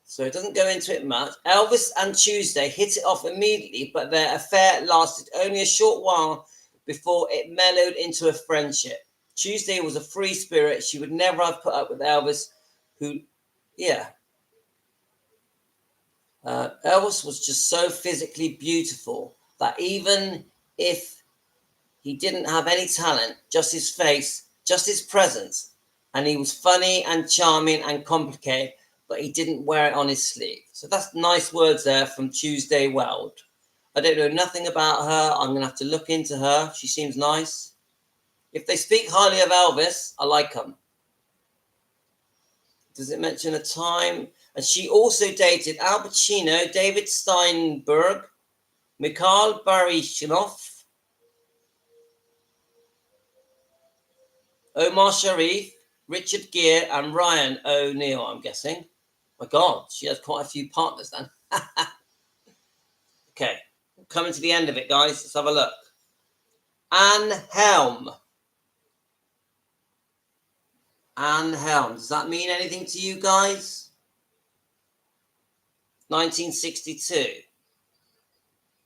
So it doesn't go into it much. Elvis and Tuesday hit it off immediately, but their affair lasted only a short while before it mellowed into a friendship. Tuesday was a free spirit. She would never have put up with Elvis, who, Elvis was just so physically beautiful that even if he didn't have any talent, just his face, just his presence, and he was funny and charming and complicated, but he didn't wear it on his sleeve. So that's nice words there from Tuesday Weld. I don't know nothing about her. I'm going to have to look into her. She seems nice. If they speak highly of Elvis, I like them. Does it mention a time? And she also dated Al Pacino, David Steinberg, Mikhail Baryshnikov, Omar Sharif, Richard Gere, and Ryan O'Neal, I'm guessing. My God, she has quite a few partners then. Okay, coming to the end of it, guys. Let's have a look. Anne Helm. Anne Helm. Does that mean anything to you guys? 1962.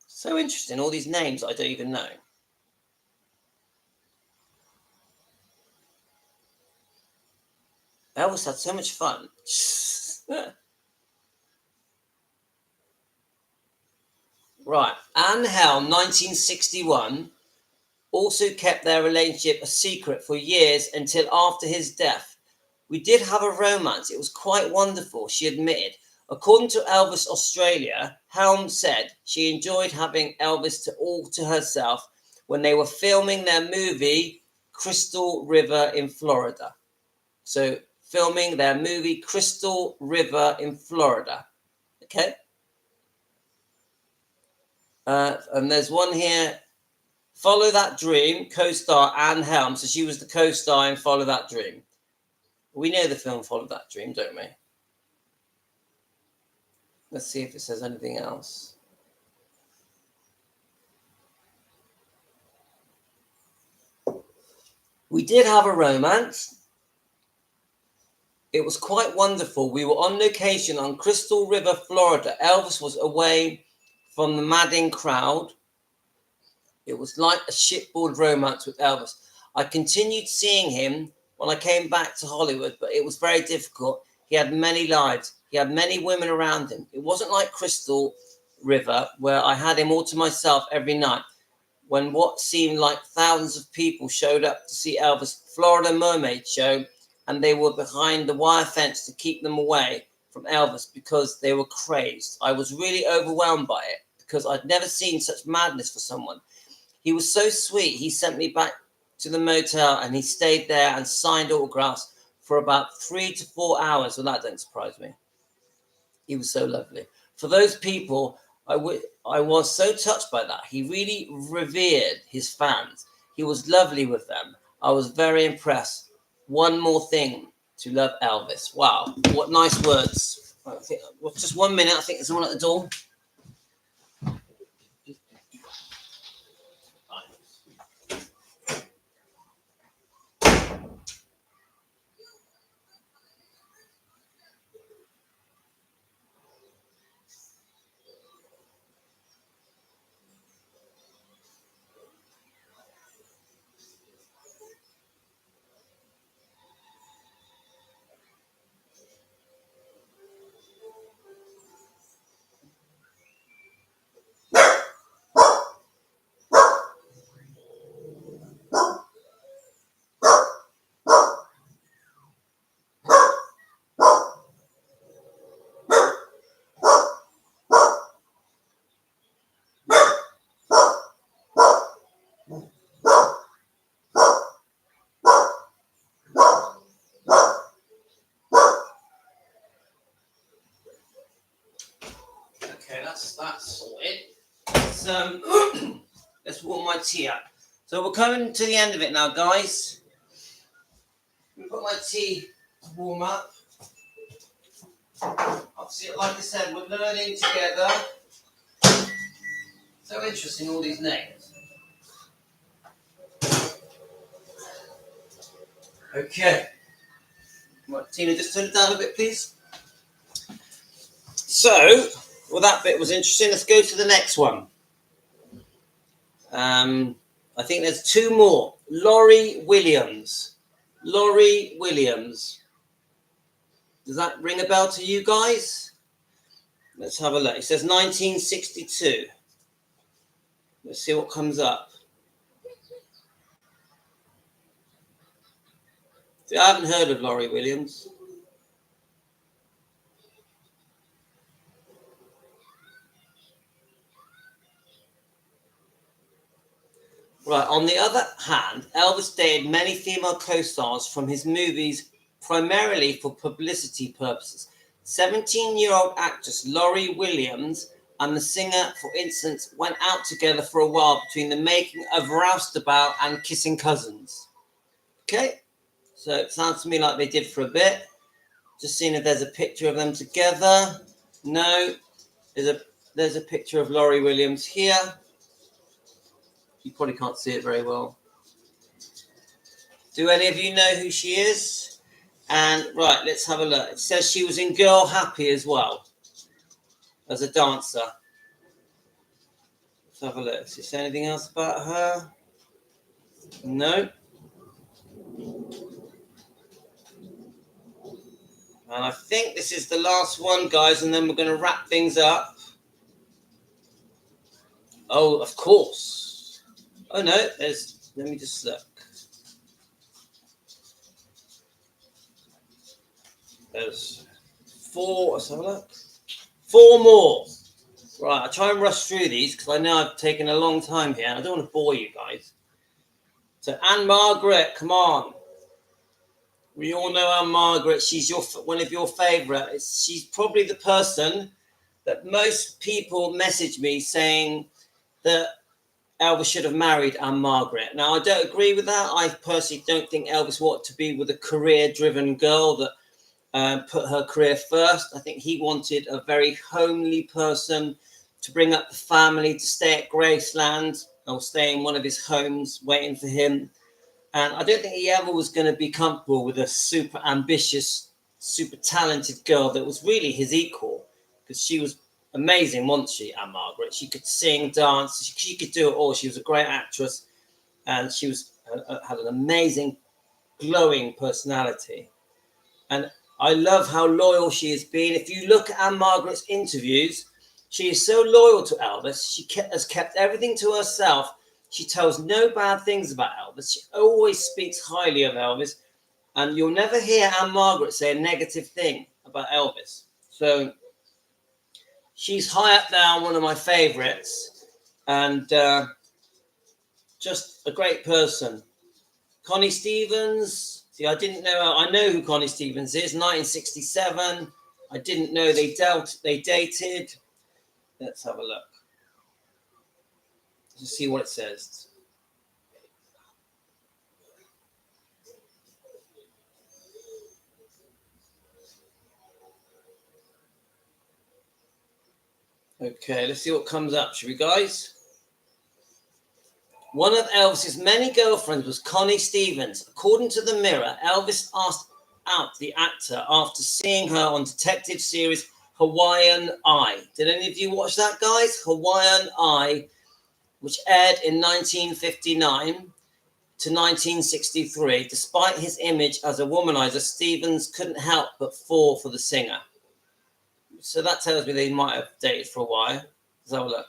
So interesting. All these names I don't even know. Elvis had so much fun. Right. Anne Helm, 1961, also kept their relationship a secret for years until after his death. We did have a romance. It was quite wonderful, she admitted. According to Elvis Australia, Helm said she enjoyed having Elvis all to herself when they were filming their movie Crystal River in Florida. So, filming their movie Crystal River in Florida. Okay? And there's one here, Follow That Dream, co-star Anne Helm. So she was the co-star in Follow That Dream. We know the film Follow That Dream, don't we? Let's see if it says anything else. We did have a romance. It was quite wonderful. We were on location on Crystal River, Florida. Elvis was away from the madding crowd. It was like a shipboard romance with Elvis. I continued seeing him when I came back to Hollywood, but it was very difficult. He had many lives. He had many women around him. It wasn't like Crystal River, where I had him all to myself every night, when what seemed like thousands of people showed up to see Elvis' Florida Mermaid show, and they were behind the wire fence to keep them away from Elvis because they were crazed. I was really overwhelmed by it because I'd never seen such madness for someone. He was so sweet. He sent me back to the motel and he stayed there and signed autographs for about 3 to 4 hours. Well, that don't surprise me. He was so lovely. For those people, I was so touched by that. He really revered his fans. He was lovely with them. I was very impressed. One more thing to love Elvis. Wow, what nice words. I think, well, just 1 minute. I think there's someone at the door. Okay, that's sorted. Let's warm my tea up. So we're coming to the end of it now, guys. We've got my tea to warm up. Obviously, like I said, we're learning together. So interesting, all these names. Okay. Right, Tina, just turn it down a bit, please. So, well, that bit was interesting. Let's go to the next one. I think there's two more. Laurie Williams. Laurie Williams. Does that ring a bell to you guys? Let's have a look. It says 1962. Let's see what comes up. See, I haven't heard of Laurie Williams. Right, on the other hand, Elvis dated many female co-stars from his movies primarily for publicity purposes. 17-year-old actress Laurie Williams and the singer, for instance, went out together for a while between the making of Roustabout and Kissing Cousins. Okay, so it sounds to me like they did for a bit. Just seeing if there's a picture of them together. No, there's a picture of Laurie Williams here. You probably can't see it very well. Do any of you know who she is? And right, let's have a look. It says she was in Girl Happy as well as a dancer. Let's have a look. Is there anything else about her? No. And I think this is the last one, guys, and then we're going to wrap things up. Oh, of course. Oh, no, let me just look. There's four, let's have a look. Four more. Right, I'll try and rush through these because I know I've taken a long time here. I don't want to bore you guys. So, Anne Margaret, come on. We all know Anne Margaret. She's one of your favourites. She's probably the person that most people message me saying that Elvis should have married Anne Margaret. Now, I don't agree with that. I personally don't think Elvis wanted to be with a career-driven girl that put her career first. I think he wanted a very homely person to bring up the family, to stay at Graceland or stay in one of his homes waiting for him. And I don't think he ever was going to be comfortable with a super ambitious, super talented girl that was really his equal, because she was amazing, wasn't she, Anne Margaret? She could sing, dance, she could do it all. She was a great actress, and she had an amazing, glowing personality. And I love how loyal she has been. If you look at Anne Margaret's interviews, she is so loyal to Elvis. She has kept everything to herself. She tells no bad things about Elvis. She always speaks highly of Elvis. And you'll never hear Anne Margaret say a negative thing about Elvis. So she's high up there, one of my favorites. And just a great person. Connie Stevens. See, I didn't know. I know who Connie Stevens is. 1967. I didn't know they dated. Let's have a look. Let's see what it says. Okay, let's see what comes up, shall we, guys? One of Elvis's many girlfriends was Connie Stevens. According to The Mirror, Elvis asked out the actor after seeing her on detective series Hawaiian Eye. Did any of you watch that, guys? Hawaiian Eye, which aired in 1959 to 1963. Despite his image as a womanizer, Stevens couldn't help but fall for the singer. So that tells me they might have dated for a while. Let's have a look.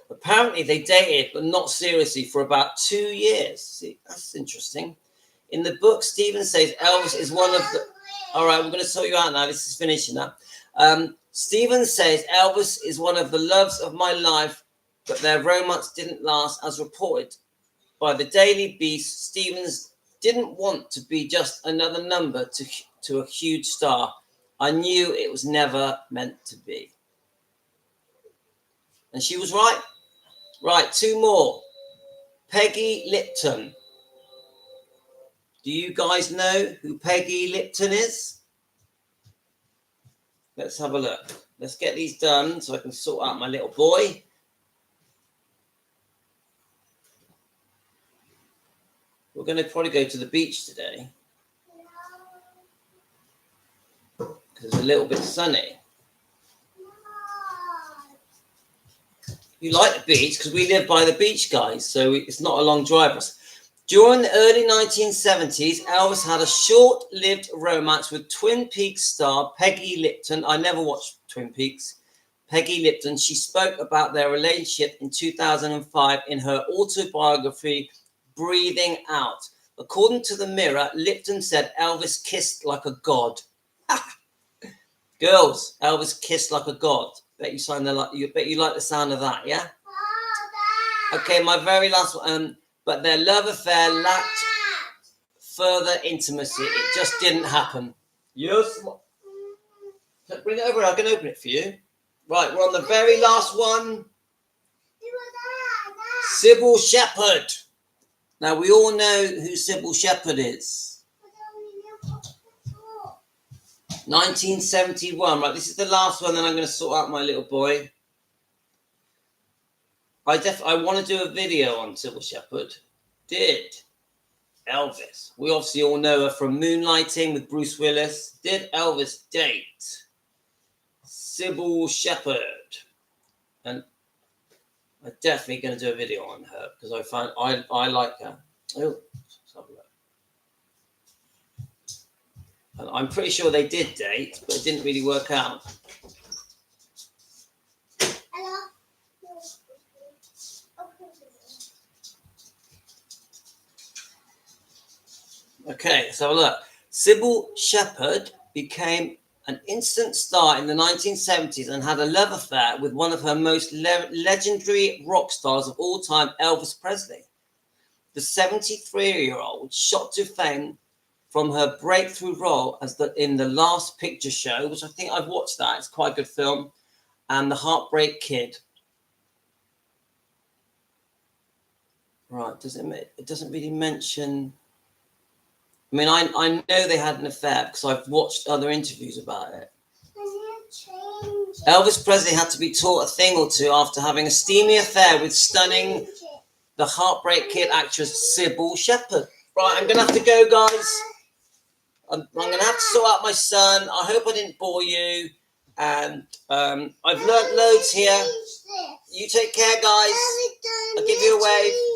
Apparently they dated, but not seriously, for about 2 years. See, that's interesting. In the book, Stevens says Elvis is one of the... All right, we're going to sort you out now. This is finishing now. Stevens says Elvis is one of the loves of my life, but their romance didn't last. As reported by the Daily Beast, Stevens didn't want to be just another number to a huge star. I knew it was never meant to be. And she was right. Right, two more. Peggy Lipton. Do you guys know who Peggy Lipton is? Let's have a look. Let's get these done so I can sort out my little boy. We're going to probably go to the beach today. because it's a little bit sunny. You like the beach because we live by the beach, guys, so it's not a long drive for us. During the early 1970s, Elvis had a short-lived romance with Twin Peaks star Peggy Lipton. I never watched Twin Peaks. Peggy Lipton. She spoke about their relationship in 2005 in her autobiography, Breathing Out. According to the Mirror, Lipton said Elvis kissed like a god. Girls, Elvis kissed like a god. Bet you like the sound of that, yeah? Okay, my very last one. But their love affair lacked further intimacy. It just didn't happen. Yes. Bring it over. I can open it for you. Right, we're on the very last one. Sybil Shepherd. Now, we all know who Sybil Shepherd is. 1971. Right, this is the last one, then I'm going to sort out my little boy. I want to do a video on Sybil Shepherd. Did Elvis? We obviously all know her from Moonlighting with Bruce Willis. Did Elvis date Sybil Shepherd? And I'm definitely going to do a video on her because I like her. Oh, let's have a look. And I'm pretty sure they did date, but it didn't really work out. Okay, let's have a look. Sybil Shepherd became an instant star in the 1970s and had a love affair with one of her most legendary rock stars of all time, Elvis Presley. The 73-year-old shot to fame from her breakthrough role as in The Last Picture Show, which I think I've watched that. It's quite a good film. And The Heartbreak Kid. Right, it doesn't really mention... I mean, I know they had an affair because I've watched other interviews about it. Elvis Presley had to be taught a thing or two after having a steamy affair with stunning The Heartbreak Kid actress Sybil Shepherd. Right, I'm going to have to go, guys. I'm going to have to sort out my son. I hope I didn't bore you. And I've learnt loads here. You take care, guys. I'll give you a wave.